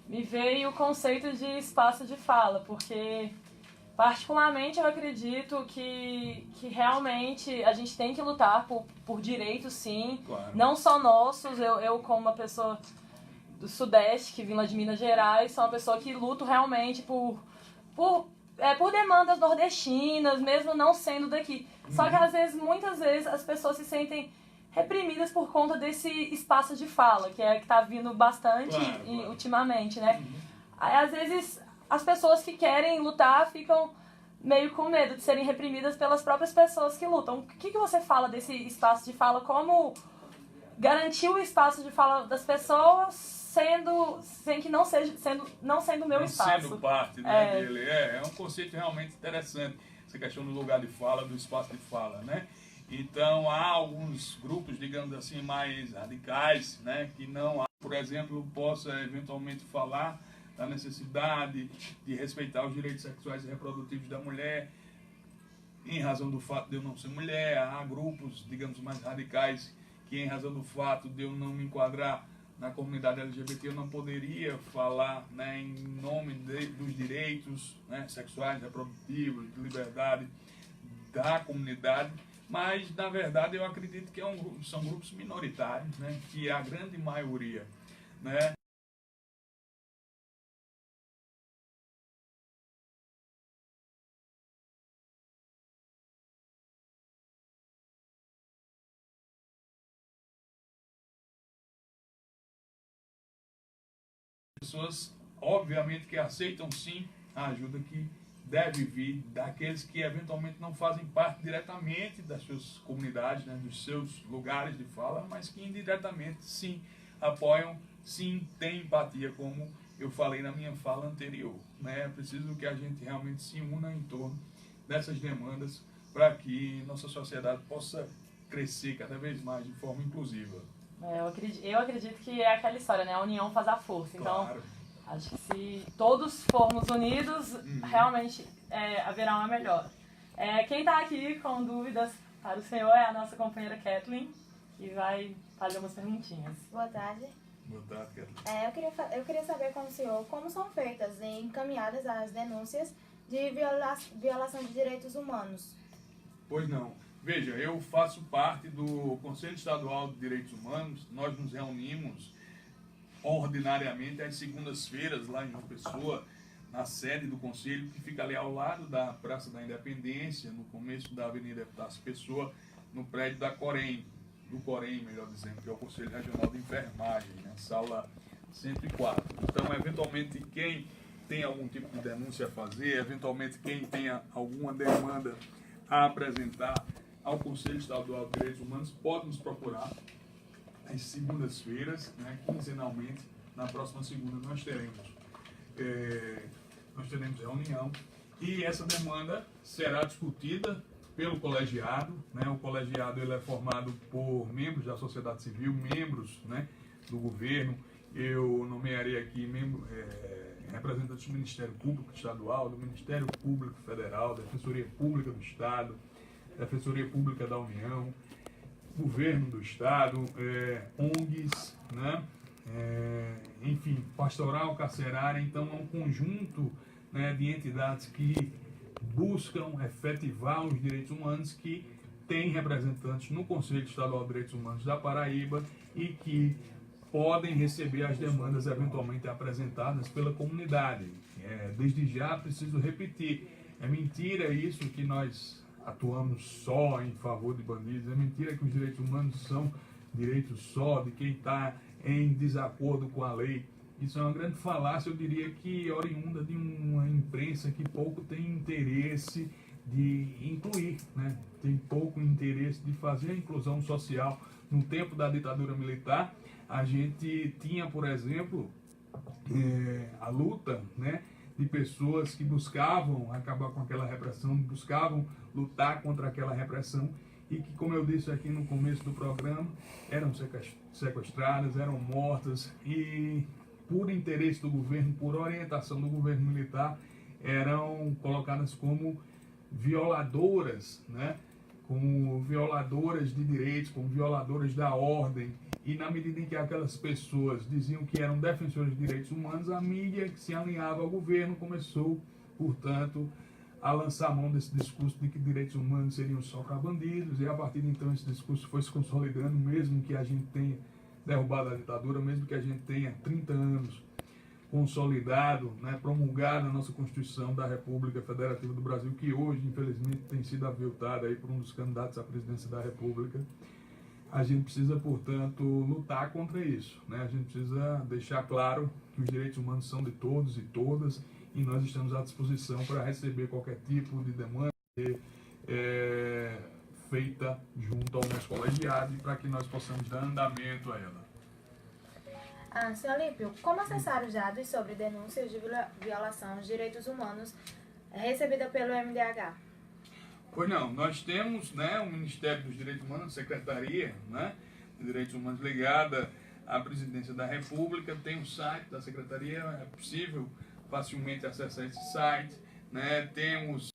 me veio o conceito de espaço de fala, porque particularmente eu acredito que realmente a gente tem que lutar por direitos, sim, claro. Não só nossos. Eu como uma pessoa do Sudeste, que vim lá de Minas Gerais, sou uma pessoa que luto realmente por demandas nordestinas, mesmo não sendo daqui. Só que às vezes, muitas vezes, as pessoas se sentem reprimidas por conta desse espaço de fala, que está vindo bastante ultimamente, né? Aí, às vezes, as pessoas que querem lutar ficam meio com medo de serem reprimidas pelas próprias pessoas que lutam. O que você fala desse espaço de fala? Como garantir o espaço de fala das pessoas sem que não sendo meu espaço? Sendo parte, né, dele. É um conceito realmente interessante, essa questão do lugar de fala, do espaço de fala, né? Então, há alguns grupos, digamos assim, mais radicais, né, que não, por exemplo, possa eventualmente falar da necessidade de respeitar os direitos sexuais e reprodutivos da mulher, em razão do fato de eu não ser mulher. Há grupos, digamos, mais radicais que, em razão do fato de eu não me enquadrar na comunidade LGBT, eu não poderia falar, né, em nome dos direitos, né, sexuais, reprodutivos, de liberdade da comunidade. Mas, na verdade, eu acredito que são grupos minoritários, né, que a grande maioria, né, pessoas, obviamente, que aceitam sim a ajuda que deve vir daqueles que eventualmente não fazem parte diretamente das suas comunidades, né, dos seus lugares de fala, mas que indiretamente sim apoiam, sim têm empatia, como eu falei na minha fala anterior, né? É preciso que a gente realmente se una em torno dessas demandas para que nossa sociedade possa crescer cada vez mais de forma inclusiva. Eu acredito que é aquela história, né? A união faz a força. Então, claro. Acho que se todos formos unidos, realmente haverá uma melhora. Quem está aqui com dúvidas para o senhor é a nossa companheira Kathleen, que vai fazer umas perguntinhas. Boa tarde. Boa tarde, Kathleen. Eu queria saber com o senhor como são feitas e encaminhadas as denúncias de violação de direitos humanos. Pois não. Veja, eu faço parte do Conselho Estadual de Direitos Humanos. Nós nos reunimos ordinariamente às segundas-feiras lá em João Pessoa, na sede do Conselho, que fica ali ao lado da Praça da Independência, no começo da Avenida Epitácio Pessoa, no prédio do Corém, melhor dizendo, que é o Conselho Regional de Enfermagem, né, sala 104. Então, eventualmente, quem tem algum tipo de denúncia a fazer, eventualmente quem tenha alguma demanda a apresentar ao Conselho Estadual de Direitos Humanos, pode nos procurar às segundas-feiras, né, quinzenalmente. Na próxima segunda nós teremos reunião e essa demanda será discutida pelo colegiado, né? O colegiado ele é formado por membros da sociedade civil, membros, né, do governo. Eu nomearei aqui representantes do Ministério Público Estadual, do Ministério Público Federal, da Defensoria Pública do Estado, Defensoria Pública da União, Governo do Estado, ONGs, né? Enfim, pastoral carcerária. Então, é um conjunto, né, de entidades que buscam efetivar os direitos humanos, que tem representantes no Conselho Estadual de Direitos Humanos da Paraíba e que podem receber as demandas eventualmente apresentadas pela comunidade. Desde já, preciso repetir, é mentira isso que nós atuamos só em favor de bandidos. É mentira que os direitos humanos são direitos só de quem está em desacordo com a lei. Isso é uma grande falácia, eu diria que oriunda de uma imprensa que pouco tem interesse de incluir, né? Tem pouco interesse de fazer a inclusão social. No tempo da ditadura militar, a gente tinha, por exemplo, a luta, né, de pessoas que buscavam acabar com aquela repressão, buscavam lutar contra aquela repressão e que, como eu disse aqui no começo do programa, eram sequestradas, eram mortas e, por interesse do governo, por orientação do governo militar, eram colocadas como violadoras, né? Como violadoras de direitos, como violadoras da ordem. E na medida em que aquelas pessoas diziam que eram defensores de direitos humanos, a mídia que se alinhava ao governo começou, portanto, a lançar mão desse discurso de que direitos humanos seriam só para bandidos, e a partir de então esse discurso foi se consolidando, mesmo que a gente tenha derrubado a ditadura, mesmo que a gente tenha 30 anos consolidado, né, promulgado a nossa Constituição da República Federativa do Brasil, que hoje, infelizmente, tem sido aviltada aí por um dos candidatos à presidência da República. A gente precisa, portanto, lutar contra isso, né? A gente precisa deixar claro que os direitos humanos são de todos e todas, e nós estamos à disposição para receber qualquer tipo de demanda feita junto ao nosso colegiado e para que nós possamos dar andamento a ela. Senhor Olímpio, como acessar os dados sobre denúncias de violação de direitos humanos recebida pelo MDH? Pois não, nós temos, né, o Ministério dos Direitos Humanos, Secretaria, né, de Direitos Humanos ligada à Presidência da República, tem um site da Secretaria, é possível facilmente acessar esse site, né, temos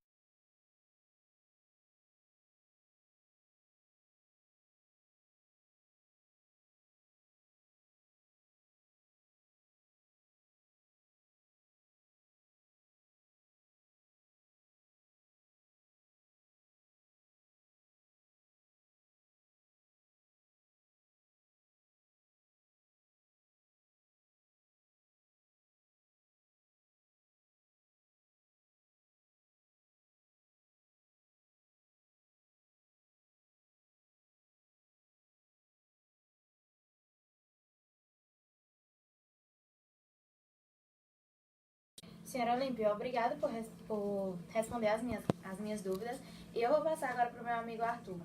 Senhor Olímpio, obrigado por responder as minhas dúvidas. E eu vou passar agora para o meu amigo Arthur.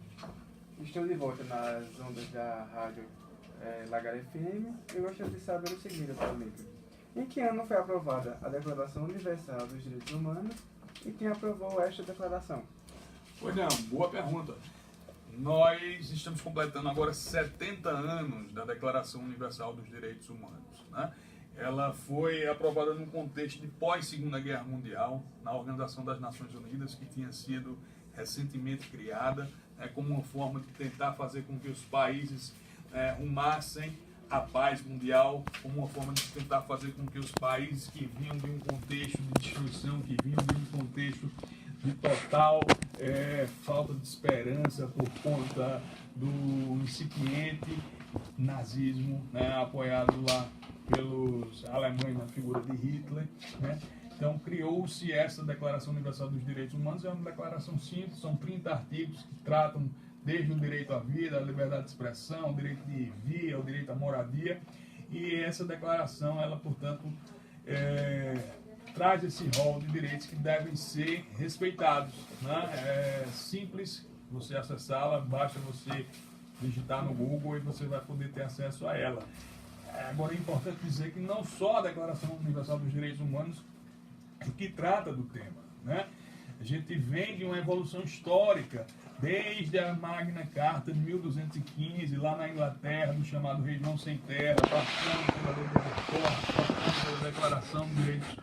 Estou de volta nas ondas da rádio Lagar FM. Eu gostaria de saber o seguinte, Senhor Olímpio. Em que ano foi aprovada a Declaração Universal dos Direitos Humanos e quem aprovou esta declaração? Pois não, boa pergunta. Nós estamos completando agora 70 anos da Declaração Universal dos Direitos Humanos, né? Ela foi aprovada num contexto de pós-Segunda Guerra Mundial, na Organização das Nações Unidas, que tinha sido recentemente criada, como uma forma de tentar fazer com que os países rumassem a paz mundial, como uma forma de tentar fazer com que os países que vinham de um contexto de destruição, que vinham de um contexto de total falta de esperança por conta do incipiente nazismo, né, apoiado lá pelos alemães na figura de Hitler, né? Então criou-se essa Declaração Universal dos Direitos Humanos. É uma declaração simples, são 30 artigos que tratam desde o direito à vida, a liberdade de expressão, o direito de vir, o direito à moradia, e essa declaração, ela, portanto, traz esse rol de direitos que devem ser respeitados, né? É simples você acessá-la, basta você digitar no Google e você vai poder ter acesso a ela. Agora é importante dizer que não só a Declaração Universal dos Direitos Humanos que trata do tema, né? A gente vem de uma evolução histórica, desde a Magna Carta de 1215, lá na Inglaterra, do chamado Região Sem Terra, passando pela Lei de Reforma, passando pela Declaração de Direitos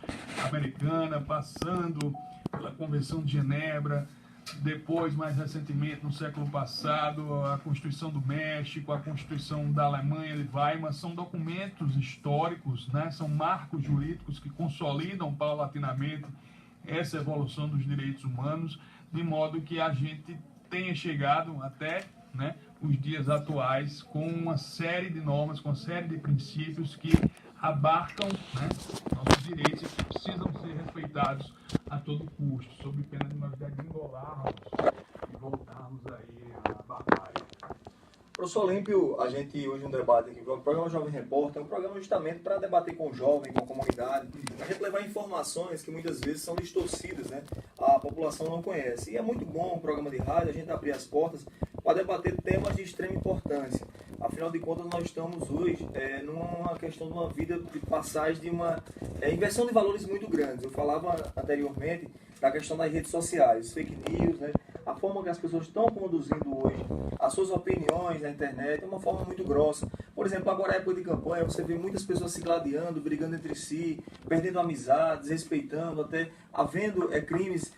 Americana, passando pela Convenção de Genebra, depois, mais recentemente, no século passado, a Constituição do México, a Constituição da Alemanha de Weimar, são documentos históricos, né? São marcos jurídicos que consolidam paulatinamente essa evolução dos direitos humanos, de modo que a gente tenha chegado até, né, os dias atuais com uma série de normas, com uma série de princípios que abarcam, né, nossos direitos e que precisam ser respeitados a todo custo, sob pena de nós degringolarmos e voltarmos aí à barbárie. Professor Olímpio, a gente hoje um debate aqui, o programa Jovem Repórter é um programa justamente para debater com o jovem, com a comunidade, a gente levar informações que muitas vezes são distorcidas, né? A população não conhece. E é muito bom o programa de rádio, a gente abrir as portas para debater temas de extrema importância. Afinal de contas, nós estamos hoje numa questão de uma vida de passagem de uma inversão de valores muito grandes. Eu falava anteriormente da questão das redes sociais, fake news, né? A forma que as pessoas estão conduzindo hoje as suas opiniões na internet é uma forma muito grossa. Por exemplo, agora é época de campanha, você vê muitas pessoas se gladiando, brigando entre si, perdendo amizades, respeitando, até havendo crimes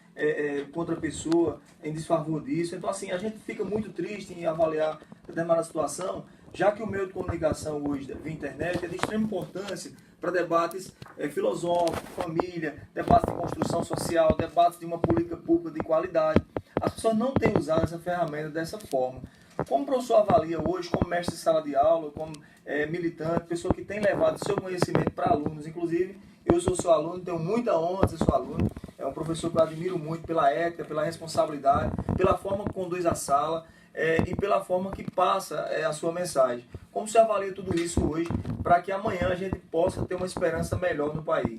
contra a pessoa em desfavor disso. Então, assim, a gente fica muito triste em avaliar determinada situação, já que o meio de comunicação hoje, via internet, é de extrema importância para debates filosóficos, família, debates de construção social, debates de uma política pública de qualidade. As pessoas não têm usado essa ferramenta dessa forma. Como o professor avalia hoje, como mestre de sala de aula, como militante, pessoa que tem levado seu conhecimento para alunos, inclusive eu sou seu aluno, tenho muita honra de ser seu aluno, é um professor que eu admiro muito pela ética, pela responsabilidade, pela forma que conduz a sala e pela forma que passa a sua mensagem. Como você avalia tudo isso hoje, para que amanhã a gente possa ter uma esperança melhor no país?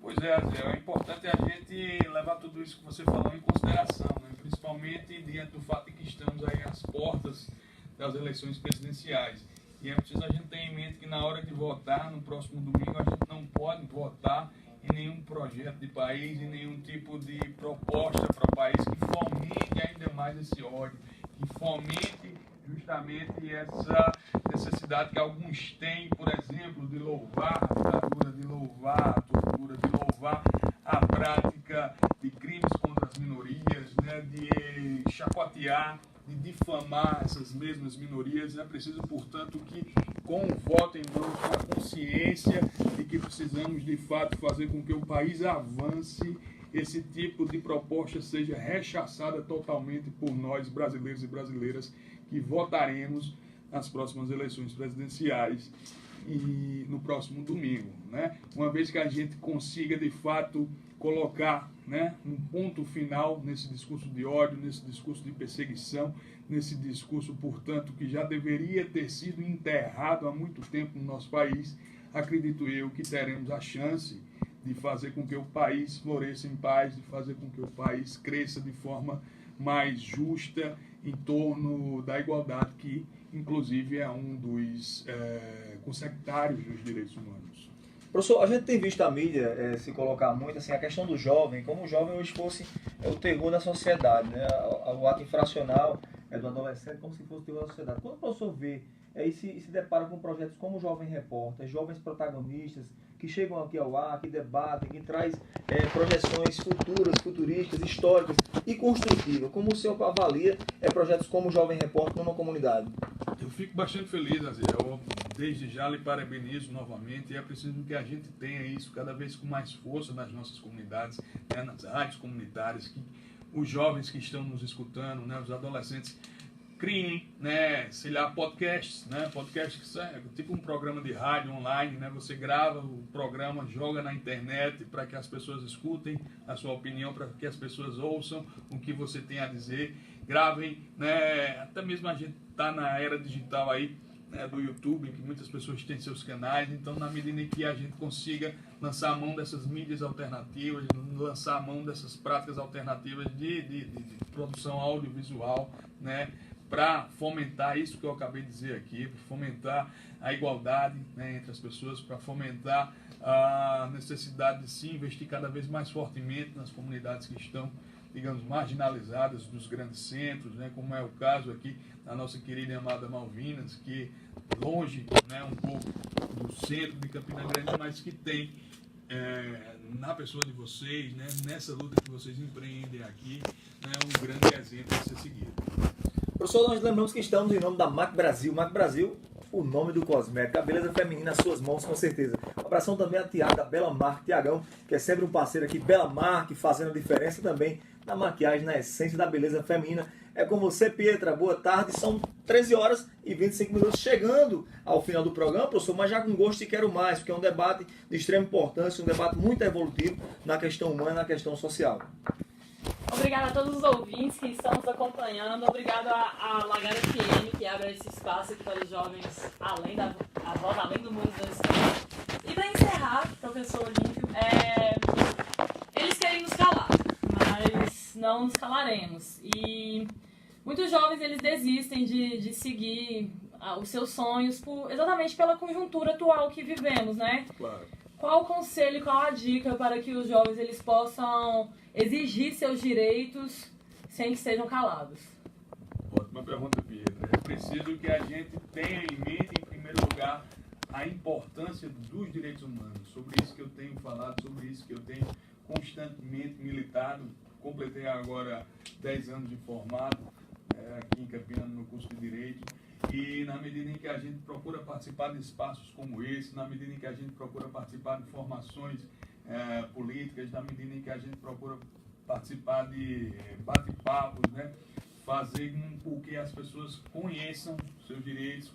Pois é, Zé, é importante a gente levar tudo isso que você falou em consideração, né? Principalmente diante do fato de que estamos aí às portas das eleições presidenciais. E é preciso a gente ter em mente que na hora de votar, no próximo domingo, a gente não pode votar em nenhum projeto de país, em nenhum tipo de proposta para o país que fomente ainda mais esse ódio, que fomente justamente essa necessidade que alguns têm, por exemplo, de louvar a ditadura, de louvar a tortura, de louvar a prática de crimes contra as minorias, né, de chacotear, de difamar essas mesmas minorias. É preciso, portanto, que com o voto em mãos, com a consciência de que precisamos de fato fazer com que o país avance, esse tipo de proposta seja rechaçada totalmente por nós, brasileiros e brasileiras, que votaremos nas próximas eleições presidenciais e no próximo domingo, né? Uma vez que a gente consiga de fato colocar, né, um ponto final nesse discurso de ódio, nesse discurso de perseguição, nesse discurso, portanto, que já deveria ter sido enterrado há muito tempo no nosso país, acredito eu que teremos a chance de fazer com que o país floresça em paz, de fazer com que o país cresça de forma mais justa em torno da igualdade, que inclusive é um dos consectários dos direitos humanos. Professor, a gente tem visto a mídia se colocar muito assim, a questão do jovem, como o jovem hoje fosse o terror da sociedade, né? O ato infracional do adolescente como se fosse o terror da sociedade. Quando o professor vê e se depara com projetos como o Jovem Repórter, jovens protagonistas, que chegam aqui ao ar, que debatem, que traz projeções futuristas, históricas e construtivas. Como o senhor avalia projetos como o Jovem Repórter numa comunidade? Eu fico bastante feliz, Azir. Eu desde já lhe parabenizo novamente, e é preciso que a gente tenha isso cada vez com mais força nas nossas comunidades, né, nas rádios comunitárias, que os jovens que estão nos escutando, né, os adolescentes, criem, né, sei lá, podcasts, né, podcast que é tipo um programa de rádio online, né, você grava o programa, joga na internet para que as pessoas escutem a sua opinião, para que as pessoas ouçam o que você tem a dizer, gravem, né, até mesmo a gente está na era digital aí, né, do YouTube, que muitas pessoas têm seus canais, então na medida em que a gente consiga lançar a mão dessas mídias alternativas, lançar a mão dessas práticas alternativas de produção audiovisual, né, para fomentar isso que eu acabei de dizer aqui, para fomentar a igualdade, né, entre as pessoas, para fomentar a necessidade de se investir cada vez mais fortemente nas comunidades que estão, digamos, marginalizadas dos grandes centros, né, como é o caso aqui da nossa querida e amada Malvinas, que longe, né, um pouco do centro de Campina Grande, mas que tem na pessoa de vocês, né, nessa luta que vocês empreendem aqui, né, um grande exemplo a ser seguido. Professor, nós lembramos que estamos em nome da MAC Brasil. MAC Brasil, o nome do cosmético, a beleza feminina nas suas mãos, com certeza. Um abração também a Tiago, da Bela Marque, Tiagão, que é sempre um parceiro aqui, Bela Marque, fazendo a diferença também na maquiagem, na essência da beleza feminina. É com você, Pietra. Boa tarde. São 13 horas e 25 minutos, chegando ao final do programa, professor, mas já com gosto e quero mais, porque é um debate de extrema importância, um debate muito evolutivo na questão humana, na questão social. Obrigada a todos os ouvintes que estão nos acompanhando. Obrigado à Lagar FM, que abre esse espaço aqui para os jovens, a voz além do mundo da escola. E para encerrar, professor Olímpio, eles querem nos calar, mas não nos calaremos. E muitos jovens eles desistem de seguir os seus sonhos exatamente pela conjuntura atual que vivemos, né? Claro. Qual o conselho, qual a dica para que os jovens eles possam exigir seus direitos sem que sejam calados? Ótima pergunta, Pietra. É preciso que a gente tenha em mente, em primeiro lugar, a importância dos direitos humanos. Sobre isso que eu tenho falado, sobre isso que eu tenho constantemente militado. Completei agora 10 anos de formado aqui em Campinas no curso de Direito. E na medida em que a gente procura participar de espaços como esse, na medida em que a gente procura participar de formações políticas, na medida em que a gente procura participar de bate-papos, né? Fazer com que as pessoas conheçam seus direitos,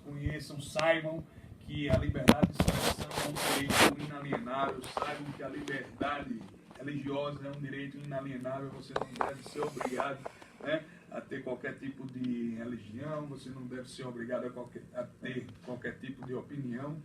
saibam que a liberdade de expressão é um direito inalienável, saibam que a liberdade religiosa é um direito inalienável, você não deve ser obrigado, né, a ter qualquer tipo de religião, você não deve ser obrigado a ter qualquer tipo de opinião,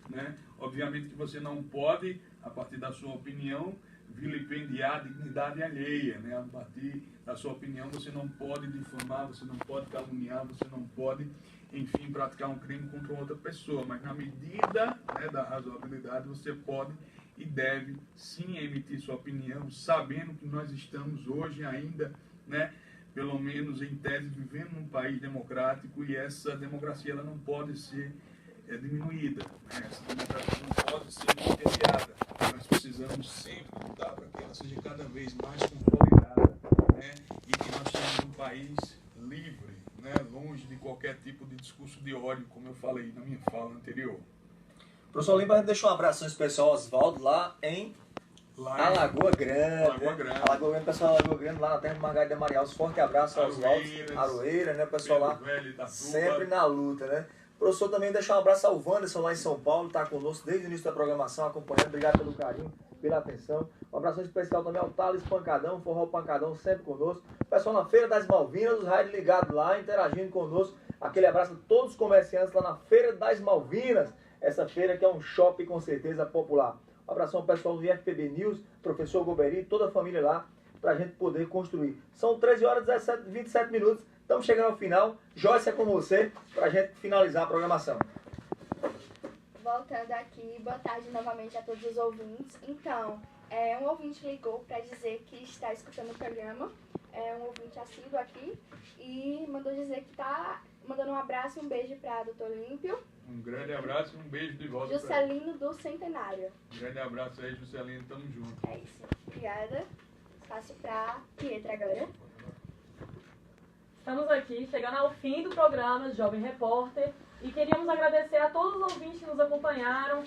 né? Obviamente que você não pode, a partir da sua opinião, vilipendiar a dignidade alheia, né? A partir da sua opinião você não pode difamar, você não pode caluniar, você não pode, enfim, praticar um crime contra outra pessoa, mas na medida, né, da razoabilidade você pode e deve sim emitir sua opinião, sabendo que nós estamos hoje ainda, né, pelo menos em tese, vivendo num país democrático e essa democracia ela não pode ser diminuída, né? Essa democracia não pode ser vilipendiada. Nós precisamos sempre lutar para que ela seja cada vez mais consolidada, né? E que nós tenhamos um país livre, né? Longe de qualquer tipo de discurso de ódio, como eu falei na minha fala anterior. Professor Lima, a gente deixou um abração especial ao Oswaldo lá em Alagoa Grande. Alagoa Grande, pessoal da Alagoa Grande, lá na terra de Margarida Marial. Forte abraço aos Oswaldo, Aroeira, né? O pessoal lá sempre na luta, né? O professor também deixar um abraço ao Wanderson lá em São Paulo, está conosco desde o início da programação, acompanhando. Obrigado pelo carinho, pela atenção. Um abraço especial também ao Thales Pancadão, Forró Pancadão, sempre conosco. O pessoal na Feira das Malvinas, os rádios ligados lá, interagindo conosco. Aquele abraço a todos os comerciantes lá na Feira das Malvinas. Essa feira que é um shopping com certeza popular. Um abração ao pessoal do IFPB News, professor Goberi, toda a família lá, para a gente poder construir. São 13 horas e 27 minutos. Estamos chegando ao final. Joyce, é com você para a gente finalizar a programação. Voltando aqui, boa tarde novamente a todos os ouvintes. Então, um ouvinte ligou para dizer que está escutando o programa. É um ouvinte assíduo aqui e mandou dizer que está mandando um abraço e um beijo para Dr. Olímpio. Um grande abraço e um beijo de volta. Juscelino do Centenário. Um grande abraço aí, Juscelino. Tamo junto. É isso. Obrigada. Passo para Pietra agora. Estamos aqui, chegando ao fim do programa Jovem Repórter, e queríamos agradecer a todos os ouvintes que nos acompanharam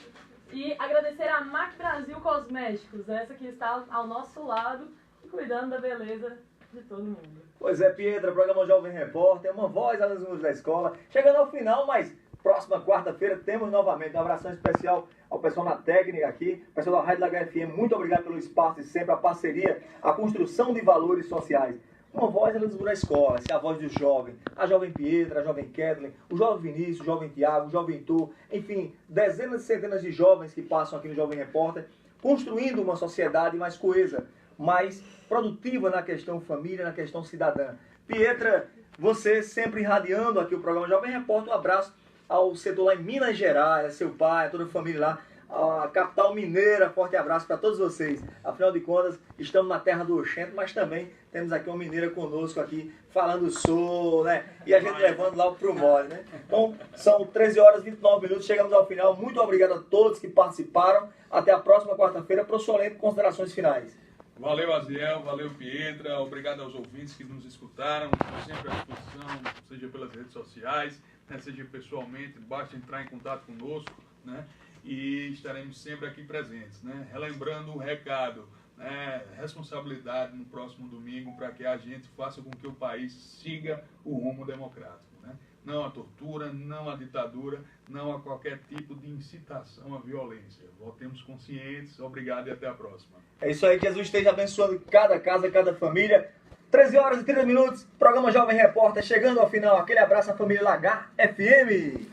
e agradecer a MAC Brasil Cosméticos, essa que está ao nosso lado e cuidando da beleza de todo mundo. Pois é, Pietra, programa Jovem Repórter, uma voz além dos muros da escola. Chegando ao final, mas próxima quarta-feira temos novamente um abração especial ao pessoal na técnica aqui, pessoal da Rádio Lagar FM, muito obrigado pelo espaço e sempre a parceria, a construção de valores sociais. Uma voz além dos muros da escola, essa é a voz do jovem, a jovem Pietra, a jovem Kathleen, o jovem Vinícius, o jovem Tiago, o jovem Tu, enfim, dezenas e centenas de jovens que passam aqui no Jovem Repórter, construindo uma sociedade mais coesa, mais produtiva na questão família, na questão cidadã. Pietra, você sempre irradiando aqui o programa Jovem Repórter, um abraço ao setor lá em Minas Gerais, seu pai, a toda a família lá, a capital mineira, forte abraço para todos vocês. Afinal de contas, estamos na terra do Oxente, mas também temos aqui uma mineira conosco aqui, falando sou, né? E a gente levando lá pro mole, né? Então, são 13 horas e 29 minutos, chegamos ao final. Muito obrigado a todos que participaram. Até a próxima quarta-feira. Professor Olímpio, considerações finais. Valeu, Aziel, valeu, Pietra, obrigado aos ouvintes que nos escutaram, sempre à disposição, seja pelas redes sociais, né, seja pessoalmente, basta entrar em contato conosco, né, e estaremos sempre aqui presentes, né. Relembrando um recado, responsabilidade no próximo domingo para que a gente faça com que o país siga o rumo democrático, né? Não a tortura, não a ditadura, não a qualquer tipo de incitação à violência. Voltemos conscientes, obrigado e até a próxima. É isso aí, que Jesus esteja abençoando cada casa, cada família. 13 horas e 30 minutos, programa Jovem Repórter chegando ao final. Aquele abraço à família Lagar FM.